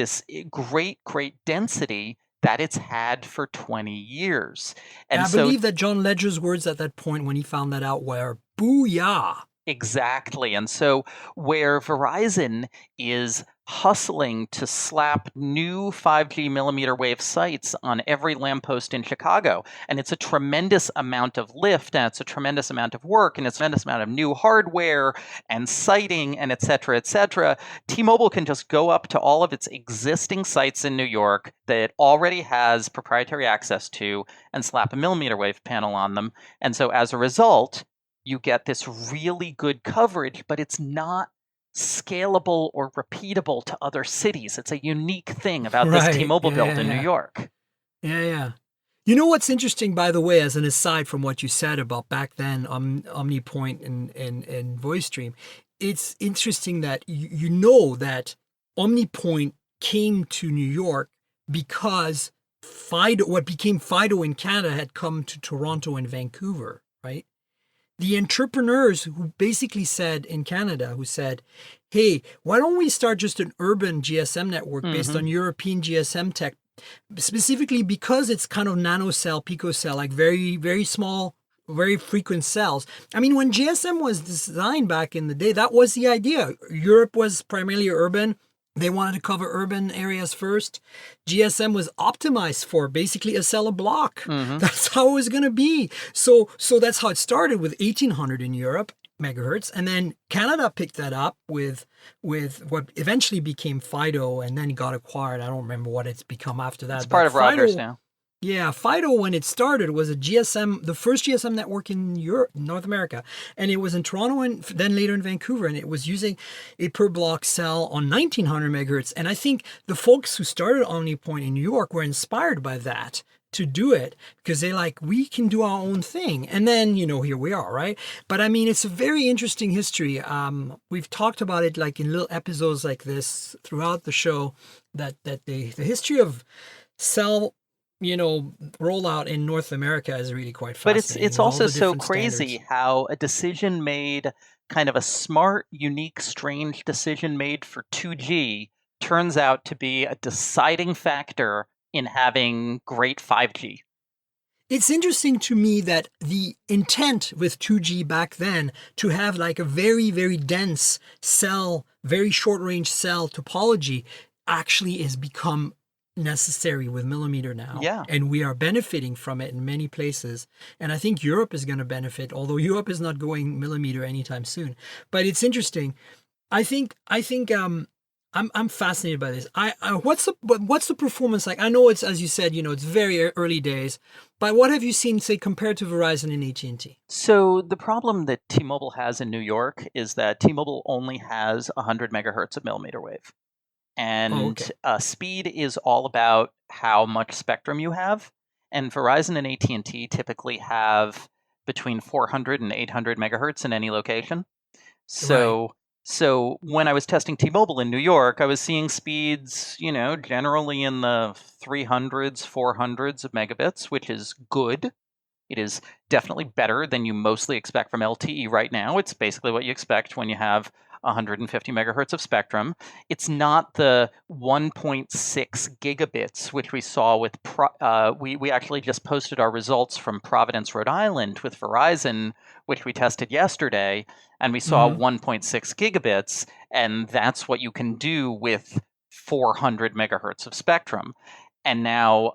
great, great density that it's had for 20 years. And I believe that John Ledger's words at that point when he found that out were, "Booyah!" Exactly. And so where Verizon is hustling to slap new 5G millimeter wave sites on every lamppost in Chicago, and it's a tremendous amount of lift, and it's a tremendous amount of work, and it's a tremendous amount of new hardware and siting, and et cetera, T-Mobile can just go up to all of its existing sites in New York that it already has proprietary access to and slap a millimeter wave panel on them. And so as a result, you get this really good coverage, but it's not scalable or repeatable to other cities. It's a unique thing about this T-Mobile build in New York. Yeah. You know what's interesting, by the way, as an aside from what you said about back then OmniPoint and VoiceStream, it's interesting that you know that OmniPoint came to New York because Fido, what became Fido in Canada, had come to Toronto and Vancouver, right? The entrepreneurs who basically said in Canada, who said, hey, why don't we start just an urban GSM network based on European GSM tech, specifically because it's kind of nanocell, picocell, like very, very small, very frequent cells. I mean, when GSM was designed back in the day, that was the idea. Europe was primarily urban. They wanted to cover urban areas first. GSM was optimized for basically a cell a block. That's how it was going to be. So that's how it started with 1800 in Europe megahertz, and then Canada picked that up with what eventually became Fido, and then got acquired. I don't remember what it's become after that. It's part of Rogers now. Yeah, Fido, when it started, was a GSM, the first GSM network in Europe, North America. And it was in Toronto and then later in Vancouver. And it was using a per block cell on 1900 megahertz. And I think the folks who started OmniPoint in New York were inspired by that to do it, because they're like, we can do our own thing. And then, here we are, right? But I mean, it's a very interesting history. We've talked about it like in little episodes like this throughout the show, that the history of cell rollout in North America is really quite fascinating. But it's also so crazy how a decision made, kind of a smart, unique, strange decision made for 2G turns out to be a deciding factor in having great 5G. It's interesting to me that the intent with 2G back then to have like a very, very dense cell, very short range cell topology actually has become necessary with millimeter now. Yeah. And we are benefiting from it in many places. And I think Europe is going to benefit, although Europe is not going millimeter anytime soon. But it's interesting. I think I'm fascinated by this. What's the performance like? I know it's, as you said, it's very early days, but what have you seen, say, compared to Verizon and AT&T? So the problem that T-Mobile has in New York is that T-Mobile only has 100 megahertz of millimeter wave. And speed is all about how much spectrum you have. And Verizon and AT&T typically have between 400 and 800 megahertz in any location. So when I was testing T-Mobile in New York, I was seeing speeds, generally in the 300s, 400s of megabits, which is good. It is definitely better than you mostly expect from LTE right now. It's basically what you expect when you have 150 megahertz of spectrum. It's not the 1.6 gigabits, which we saw with, we actually just posted our results from Providence, Rhode Island with Verizon, which we tested yesterday, and we saw 1.6 gigabits, and that's what you can do with 400 megahertz of spectrum. And now,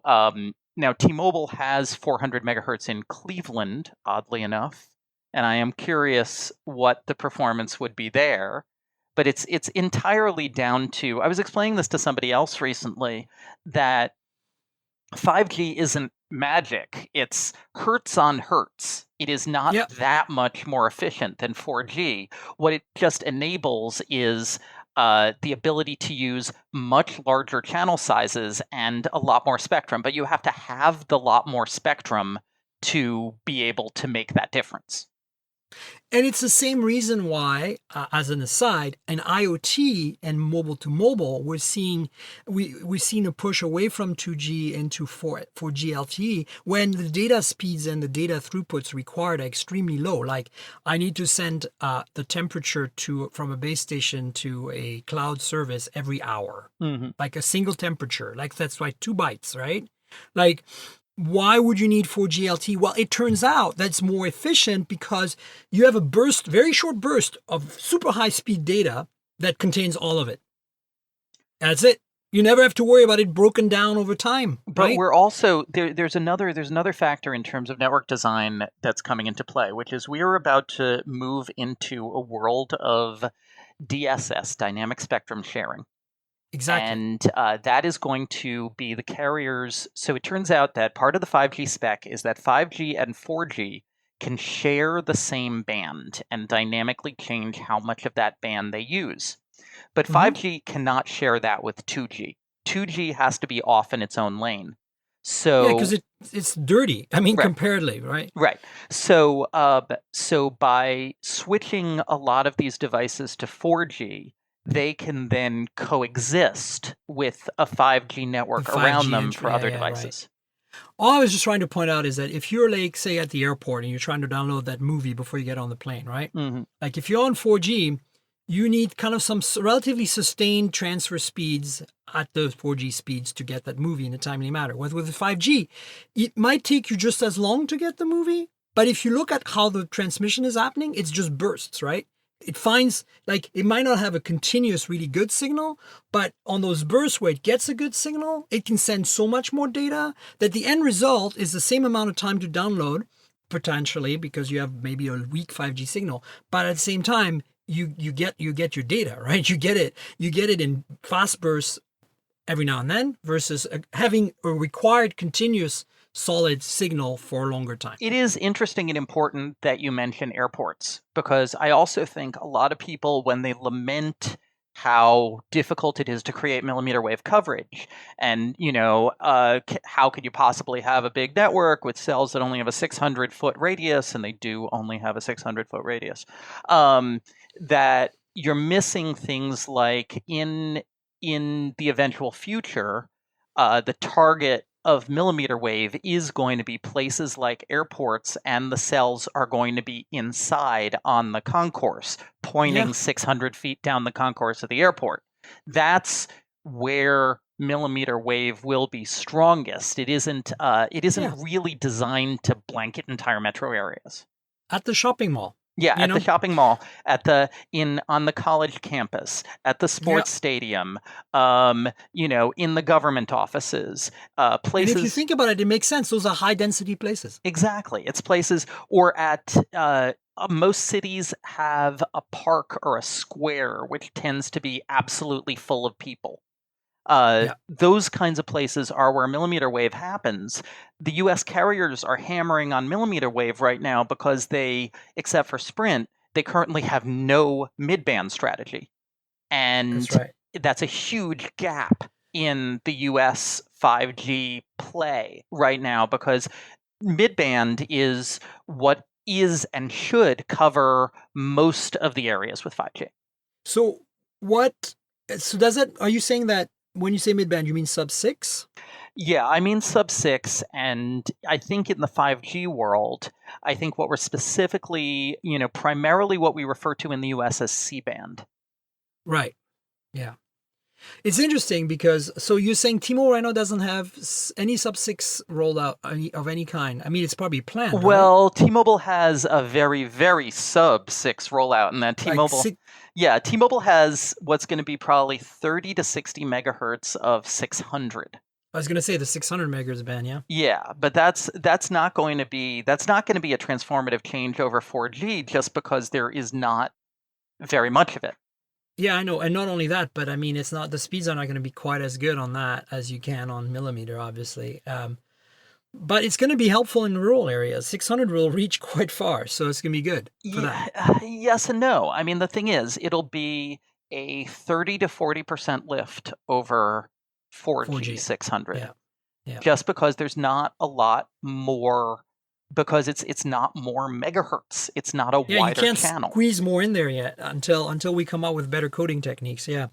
T-Mobile has 400 megahertz in Cleveland, oddly enough, and I am curious what the performance would be there. But it's entirely down to, I was explaining this to somebody else recently, that 5G isn't magic. It's hertz on hertz. It is not that much more efficient than 4G. What it just enables is the ability to use much larger channel sizes and a lot more spectrum. But you have to have the lot more spectrum to be able to make that difference. And it's the same reason why, as an aside, in IoT and mobile to mobile, we've seen a push away from 2G into 4G LTE when the data speeds and the data throughputs required are extremely low. Like I need to send the temperature from a base station to a cloud service every hour, like a single temperature. Like that's like 2 bytes, right? Like, why would you need 4G LTE? Well, it turns out that's more efficient because you have a very short burst of super high speed data that contains all of it. That's it. You never have to worry about it broken down over time. But right? we're also there's another factor in terms of network design that's coming into play, which is we are about to move into a world of DSS, dynamic spectrum sharing. Exactly. And that is going to be the carriers. So it turns out that part of the 5G spec is that 5G and 4G can share the same band and dynamically change how much of that band they use. But 5G cannot share that with 2G. 2G has to be off in its own lane. So because it's dirty. I mean, comparatively, right? Right. So by switching a lot of these devices to 4G, they can then coexist with a 5G network The around 5G them entry, for other yeah, right. devices. All I was just trying to point out is that if you're like, say, at the airport and you're trying to download that movie before you get on the plane, right? Mm-hmm. Like if you're on 4G, you need kind of some relatively sustained transfer speeds at those 4G speeds to get that movie in a timely manner. With 5G, it might take you just as long to get the movie, but if you look at how the transmission is happening, it's just bursts, right? It finds, like, it might not have a continuous, really good signal, but on those bursts where it gets a good signal, it can send so much more data that the end result is the same amount of time to download, potentially, because you have maybe a weak 5G signal. But at the same time, you get your data, right? You get it in fast bursts every now and then versus having a required continuous solid signal for a longer time. It is interesting and important that you mention airports, because I also think a lot of people, when they lament how difficult it is to create millimeter wave coverage, and how could you possibly have a big network with cells that only have a 600-foot radius, and they do only have a 600-foot radius, that you're missing things like in the eventual future, the target of millimeter wave is going to be places like airports, and the cells are going to be inside on the concourse, pointing 600 feet down the concourse of the airport. That's where millimeter wave will be strongest. It isn't really designed to blanket entire metro areas. At the shopping mall. Yeah, at the shopping mall, on the college campus, at the sports stadium, in the government offices, places. And if you think about it, it makes sense. Those are high density places. Exactly. It's places, or at most cities have a park or a square which tends to be absolutely full of people. Those kinds of places are where millimeter wave happens. The U.S. carriers are hammering on millimeter wave right now because they, except for Sprint, they currently have no mid-band strategy. And that's a huge gap in the U.S. 5G play right now, because mid-band is what is and should cover most of the areas with 5G. So are you saying that when you say mid-band, you mean sub-6? Yeah, I mean sub-6, and I think in the 5G world, I think what we're specifically, primarily what we refer to in the US as C-band. Right, yeah. It's interesting because, so you're saying T-Mobile right now doesn't have any sub-6 rollout of any kind. I mean, it's probably planned, Well, right? T-Mobile has a very, very sub-6 rollout, and that T-Mobile... T-Mobile has what's going to be probably 30 to 60 megahertz of 600. I was going to say the 600 megahertz band, yeah. Yeah, but that's not going to be a transformative change over 4G, just because there is not very much of it. Yeah, I know, and not only that, but I mean, the speeds are not going to be quite as good on that as you can on millimeter, obviously. But it's going to be helpful in rural areas. 600 will reach quite far, so it's going to be good for that. Yes and no. I mean, the thing is, it'll be a 30 to 40% lift over 4G 600. Yeah. Just because there's not a lot more, because it's not more megahertz. It's not a wider you can't channel. Squeeze more in there yet until we come out with better coding techniques. Yeah.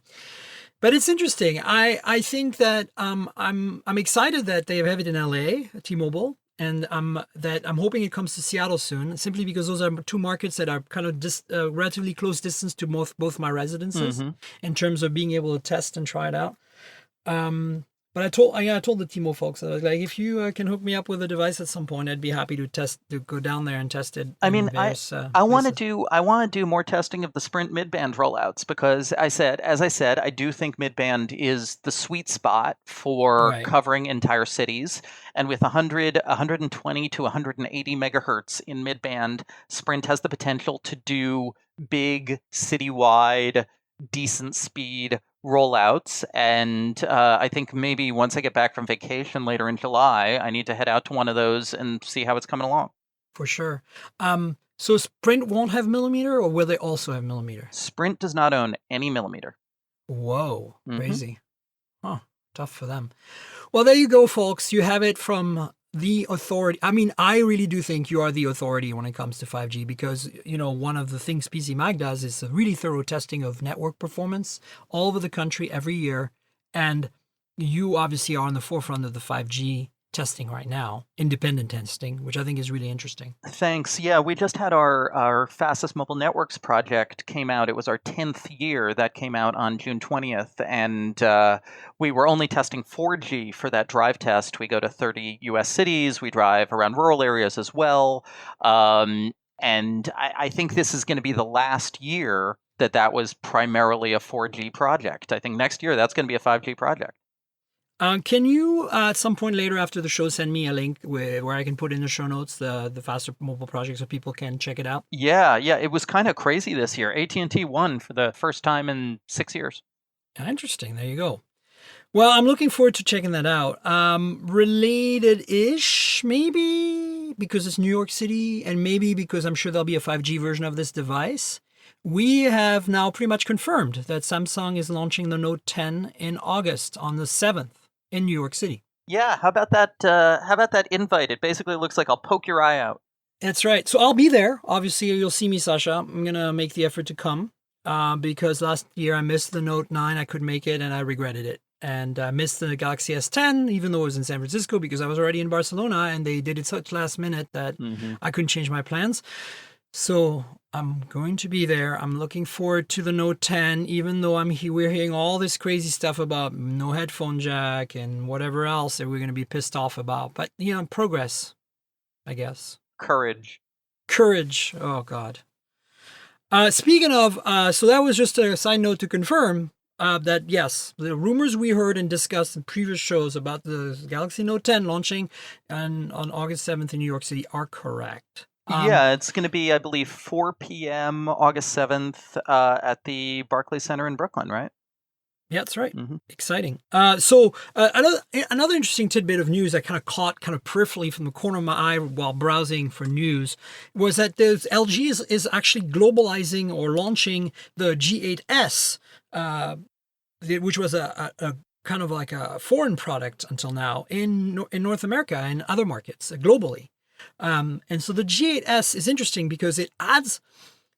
But it's interesting. I think that I'm excited that they have it in LA, T-Mobile, and I'm hoping it comes to Seattle soon. Simply because those are two markets that are kind of relatively close distance to both my residences in terms of being able to test and try it out. But I told the T-Mobile folks, I was like, if you can hook me up with a device at some point, I'd be happy to go down there and test it. I mean, I want to do more testing of the Sprint mid-band rollouts, because as I said, I do think mid-band is the sweet spot for covering entire cities. And with 120 to 180 megahertz in mid-band, Sprint has the potential to do big citywide, decent speed rollouts. And I think maybe once I get back from vacation later in July, I need to head out to one of those and see how it's coming along. For sure. So Sprint won't have millimeter, or will they also have millimeter? Sprint does not own any millimeter. Whoa, crazy. Huh, tough for them. Well, there you go, folks. You have it from the authority. I mean, I really do think you are the authority when it comes to 5G because, one of the things PCMag does is a really thorough testing of network performance all over the country every year. And you obviously are on the forefront of the 5G testing right now, independent testing, which I think is really interesting. Thanks. Yeah, we just had our fastest mobile networks project came out. It was our 10th year. That came out on June 20th. And we were only testing 4G for that drive test. We go to 30 US cities. We drive around rural areas as well. And I think this is going to be the last year that was primarily a 4G project. I think next year that's going to be a 5G project. Can you, at some point later after the show, send me a link where I can put in the show notes the faster mobile project so people can check it out? Yeah. It was kind of crazy this year. AT&T won for the first time in 6 years. Interesting. There you go. Well, I'm looking forward to checking that out. Related-ish, maybe, because it's New York City, and maybe because I'm sure there'll be a 5G version of this device. We have now pretty much confirmed that Samsung is launching the Note 10 in August on the 7th. In New York City. Yeah, how about that? How about that invite? It basically looks like I'll poke your eye out. That's right. So I'll be there. Obviously, you'll see me, Sascha. I'm gonna make the effort to come because last year I missed the Note 9. I couldn't make it, and I regretted it. And I missed the Galaxy S10, even though it was in San Francisco, because I was already in Barcelona, and they did it such last minute that I couldn't change my plans. So I'm going to be there. I'm looking forward to the Note 10, even though we're hearing all this crazy stuff about no headphone jack and whatever else that we're going to be pissed off about. But, progress, I guess. Courage. Oh, God. Speaking of, so that was just a side note to confirm that, yes, the rumors we heard and discussed in previous shows about the Galaxy Note 10 launching on August 7th in New York City are correct. Yeah, it's going to be, I believe, 4 p.m. August 7th at the Barclays Center in Brooklyn, right? Yeah, that's right. Exciting. So another interesting tidbit of news I kind of caught peripherally from the corner of my eye while browsing for news was that LG is actually globalizing or launching the G8S, which was a kind of like a foreign product until now in North America and other markets globally. And so the G8S is interesting because it adds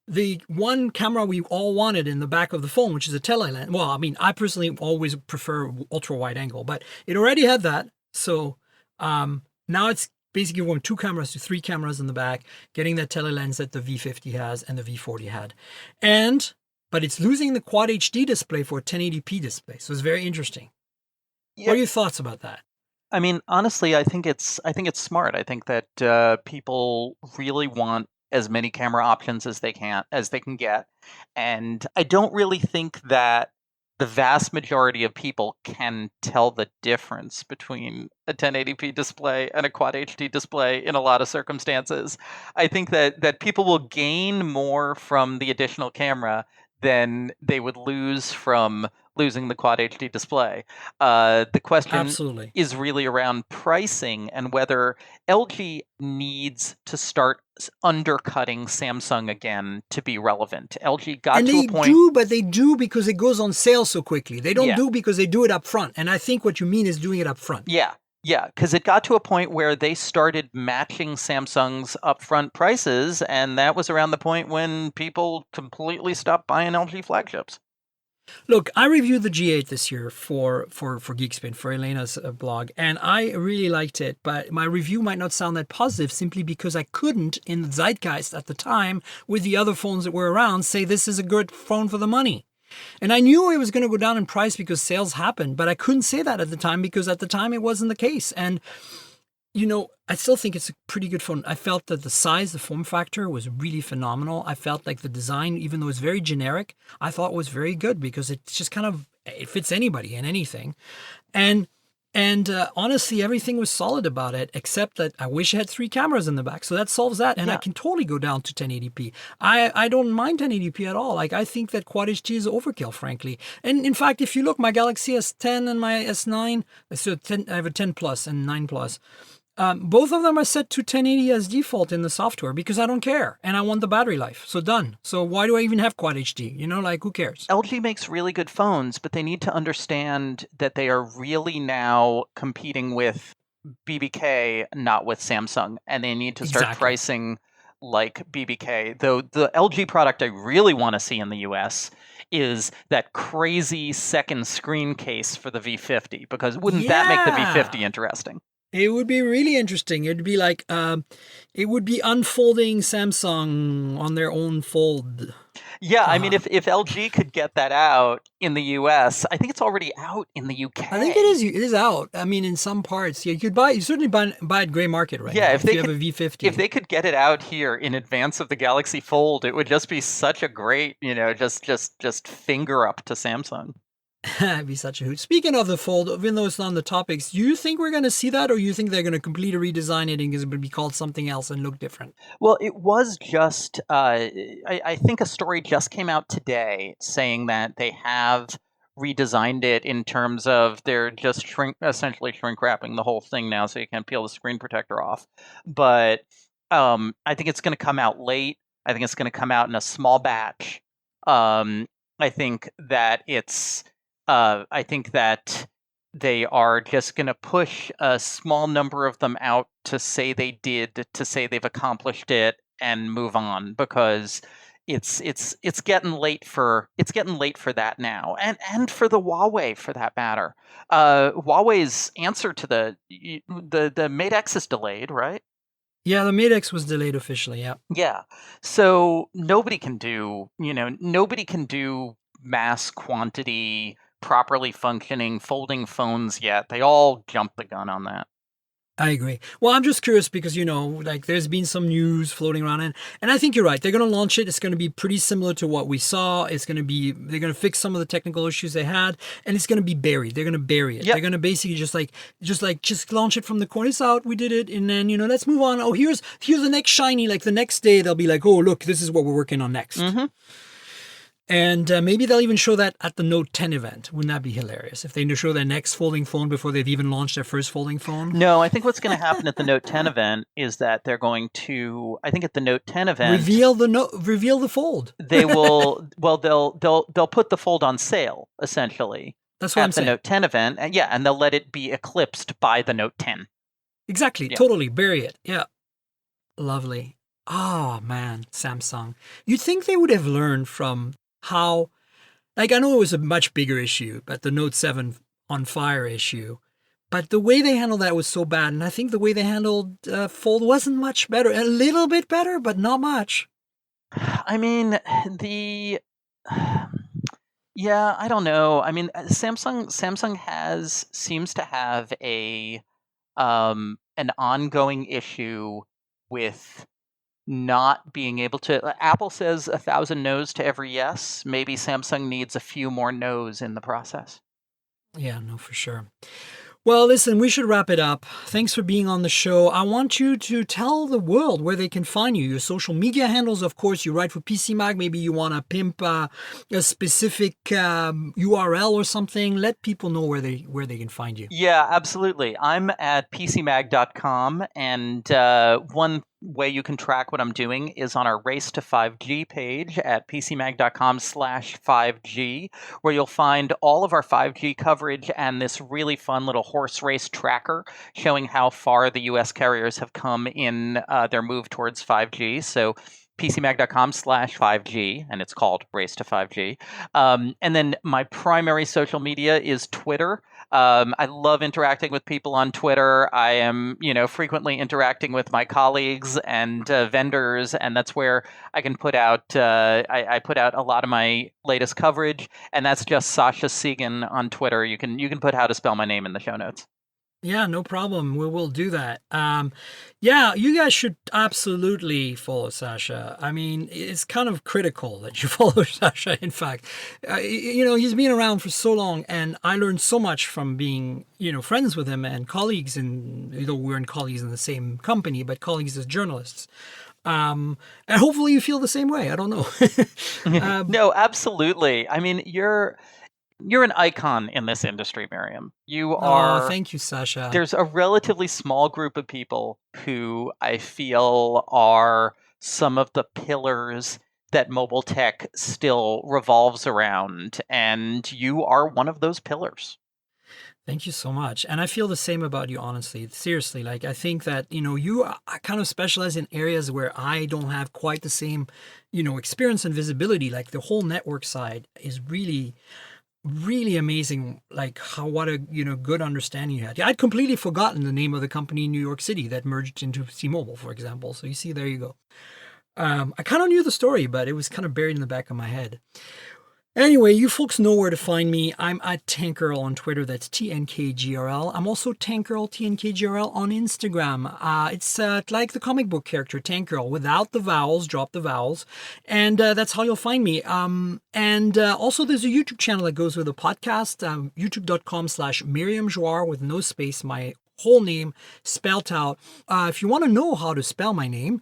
the one camera we all wanted in the back of the phone, which is a tele-lens. Well, I mean, I personally always prefer ultra wide angle, but it already had that. So now it's basically going 2 cameras to 3 cameras in the back, getting that tele-lens that the V50 has and the V40 had. But it's losing the Quad HD display for a 1080p display. So it's very interesting. Yeah. What are your thoughts about that? I mean, honestly, I think it's smart. I think that people really want as many camera options as they can get, and I don't really think that the vast majority of people can tell the difference between a 1080p display and a Quad HD display in a lot of circumstances. I think that people will gain more from the additional camera than they would lose from losing the Quad HD display. The question is really around pricing and whether LG needs to start undercutting Samsung again to be relevant. LG got to a point... They do because it goes on sale so quickly. They don't do because they do it up front. And I think what you mean is doing it up front. Yeah, because it got to a point where they started matching Samsung's upfront prices, and that was around the point when people completely stopped buying LG flagships. Look, I reviewed the G8 this year for Geekspin, for Elena's blog, and I really liked it, but my review might not sound that positive simply because I couldn't, in the zeitgeist at the time, with the other phones that were around, say this is a good phone for the money. And I knew it was going to go down in price because sales happened, but I couldn't say that at the time because at the time it wasn't the case. And, I still think it's a pretty good phone. I felt that the size, the form factor was really phenomenal. I felt like the design, even though it's very generic, I thought was very good because it's just it fits anybody and anything. And honestly, everything was solid about it, except that I wish I had 3 cameras in the back. So that solves that. And I can totally go down to 1080p. I don't mind 1080p at all. Like, I think that Quad HD is overkill, frankly. And in fact, if you look, my Galaxy S10 and my S9, so I have a 10 Plus and 9 Plus. Both of them are set to 1080 as default in the software because I don't care and I want the battery life. So done. So why do I even have Quad HD? Who cares? LG makes really good phones, but they need to understand that they are really now competing with BBK, not with Samsung, and they need to start Exactly. pricing like BBK. Though the LG product I really want to see in the US is that crazy second screen case for the V50, because wouldn't that make the V50 Yeah. interesting? It would be really interesting. It'd be like, it would be unfolding Samsung on their own fold. Yeah, I mean, if LG could get that out in the US, I think it's already out in the I think it UK. is out. I mean, in some parts, yeah, you certainly buy it gray market right Yeah, now if if they you have could a if V50. they could get it out here in advance of the Galaxy Fold, it would just be such a great, just finger up to Samsung. It'd be such a hoot. Speaking of the fold, even though it's not on the topics, do you think we're going to see that, or you think they're going to completely redesign it and it's going to be called something else and look different? Well, it was just, I think a story just came out today saying that they have redesigned it in terms of they're just essentially shrink wrapping the whole thing now so you can peel the screen protector off. But I think it's going to come out late. I think it's going to come out in a small batch. I think that I think that they are just going to push a small number of them out to say to say they've accomplished it and move on, because it's getting late for that now, and for the Huawei for that matter. Huawei's answer to the Mate X is delayed, right? Yeah, the Mate X was delayed officially. Yeah. Yeah. So nobody can do mass quantity, properly functioning folding phones yet. They all jumped the gun on that. I agree. Well, I'm just curious because, like there's been some news floating around and I think you're right. They're going to launch it. It's going to be pretty similar to what we saw. They're going to fix some of the technical issues they had and it's going to be buried. They're going to bury it. Yep. They're going to basically just launch it from the corner. It's out. We did it. And then, let's move on. Oh, here's the next shiny, like the next day they'll be like, oh, look, this is what we're working on next. Mm-hmm. And maybe they'll even show that at the Note 10 event. Wouldn't that be hilarious if they show their next folding phone before they've even launched their first folding phone? No, I think what's going to happen at the Note 10 event is that they're going to, I think at the Note 10 event, reveal the fold. They will. Well, they'll put the Fold on sale essentially. That's what at I'm the saying. Note 10 event, and they'll let it be eclipsed by the Note 10. Exactly. Yeah. Totally bury it. Yeah. Lovely. Oh man, Samsung. You'd think they would have learned from how, like, I know it was a much bigger issue, but the Note 7 on fire issue, but the way they handled that was so bad. And I think the way they handled Fold wasn't much better. A little bit better, but not much. I mean, yeah, I don't know. I mean, Samsung seems to have an ongoing issue with not being able to. Apple says 1,000 no's to every yes. Maybe Samsung needs a few more no's in the process. Yeah, no, for sure. Well, listen, we should wrap it up. Thanks for being on the show. I want you to tell the world where they can find you. Your social media handles, of course. You write for PCMag. Maybe you want to pimp a specific URL or something. Let people know where they can find you. Yeah, absolutely. I'm at PCMag.com, and one way you can track what I'm doing is on our Race to 5G page at PCMag.com/5G, where you'll find all of our 5G coverage and this really fun little horse race tracker showing how far the US carriers have come in their move towards 5G. So PCMag.com/5G, and it's called Race to 5G. And then my primary social media is Twitter. I love interacting with people on Twitter. I am, frequently interacting with my colleagues and vendors, and that's where I can put out. I put out a lot of my latest coverage, and that's just Sascha Segan on Twitter. You can put how to spell my name in the show notes. Yeah, no problem. We will do that. Yeah, you guys should absolutely follow Sascha. I mean, it's kind of critical that you follow Sascha. In fact, he's been around for so long, and I learned so much from being, friends with him and colleagues. And we weren't colleagues in the same company, but colleagues as journalists. And hopefully, you feel the same way. I don't know. No, absolutely. I mean, you're an icon in this industry, Miriam. You are. Oh, thank you, Sascha. There's a relatively small group of people who I feel are some of the pillars that mobile tech still revolves around, and you are one of those pillars. Thank you so much. And I feel the same about you, honestly. Seriously, like I think that, you kind of specialize in areas where I don't have quite the same, experience and visibility. Like the whole network side is really, really amazing. Like what a, good understanding you had. I'd completely forgotten the name of the company in New York City that merged into T-Mobile, for example. So you see, there you go. I kind of knew the story, but it was kind of buried in the back of my head. Anyway, you folks know where to find me. I'm at Tankgirl on Twitter. That's TNKGRL. I'm also Tankgirl, TNKGRL on Instagram. It's like the comic book character Tankgirl, without the vowels, drop the vowels. And that's how you'll find me. And also there's a YouTube channel that goes with the podcast, youtube.com/Miriam Jouar with no space, my whole name spelled out. If you want to know how to spell my name,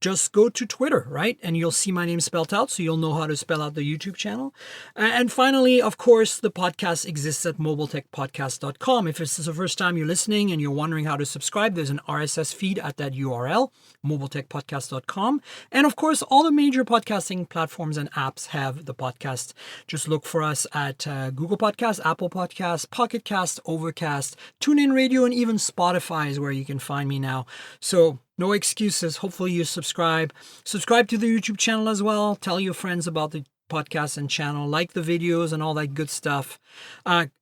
just go to Twitter, right? And you'll see my name spelled out, so you'll know how to spell out the YouTube channel. And finally, of course, the podcast exists at mobiletechpodcast.com. If this is the first time you're listening and you're wondering how to subscribe, there's an RSS feed at that URL, mobiletechpodcast.com. And of course, all the major podcasting platforms and apps have the podcast. Just look for us at Google Podcasts, Apple Podcasts, Pocket Cast, Overcast, TuneIn Radio, and even Spotify is where you can find me now. So no excuses. Hopefully you subscribe. Subscribe to the YouTube channel as well. Tell your friends about the podcast and channel. Like the videos and all that good stuff.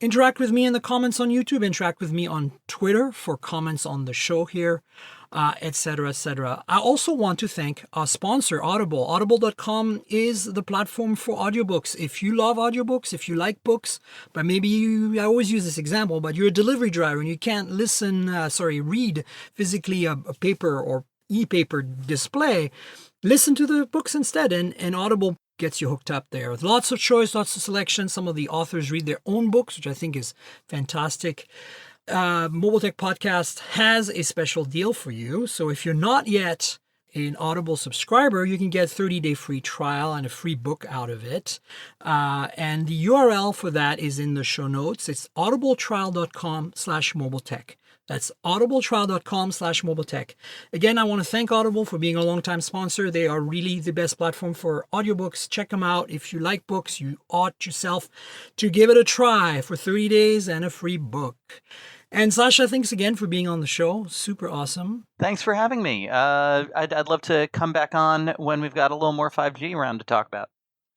Interact with me in the comments on YouTube. Interact with me on Twitter for comments on the show here, etc., etc. I also want to thank our sponsor, Audible. Audible.com is the platform for audiobooks. If you love audiobooks, if you like books, but maybe I always use this example, but you're a delivery driver and you can't read physically a paper or e-paper display, listen to the books instead. And Audible gets you hooked up there. With lots of choice, lots of selection. Some of the authors read their own books, which I think is fantastic. Mobile Tech Podcast has a special deal for you. So if you're not yet an Audible subscriber, you can get a 30-day free trial and a free book out of it. And the URL for that is in the show notes. It's audibletrial.com/mobiletech. That's audibletrial.com/mobiletech. Again, I want to thank Audible for being a longtime sponsor. They are really the best platform for audiobooks. Check them out. If you like books, you ought yourself to give it a try for 30 days and a free book. And Sascha, thanks again for being on the show. Super awesome. Thanks for having me. I'd love to come back on when we've got a little more 5G around to talk about.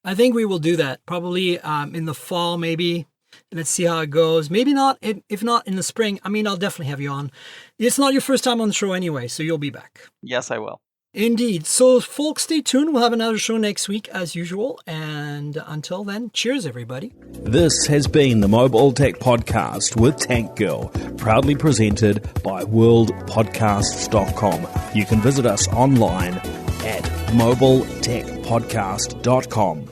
I think we will do that. Probably in the fall, maybe. Let's see how it goes. Maybe not. If not in the spring, I'll definitely have you on. It's not your first time on the show anyway, so you'll be back. Yes, I will. Indeed. So, folks, stay tuned. We'll have another show next week, as usual. And until then, cheers, everybody. This has been the Mobile Tech Podcast with Tank Girl, proudly presented by worldpodcasts.com. You can visit us online at mobiletechpodcast.com.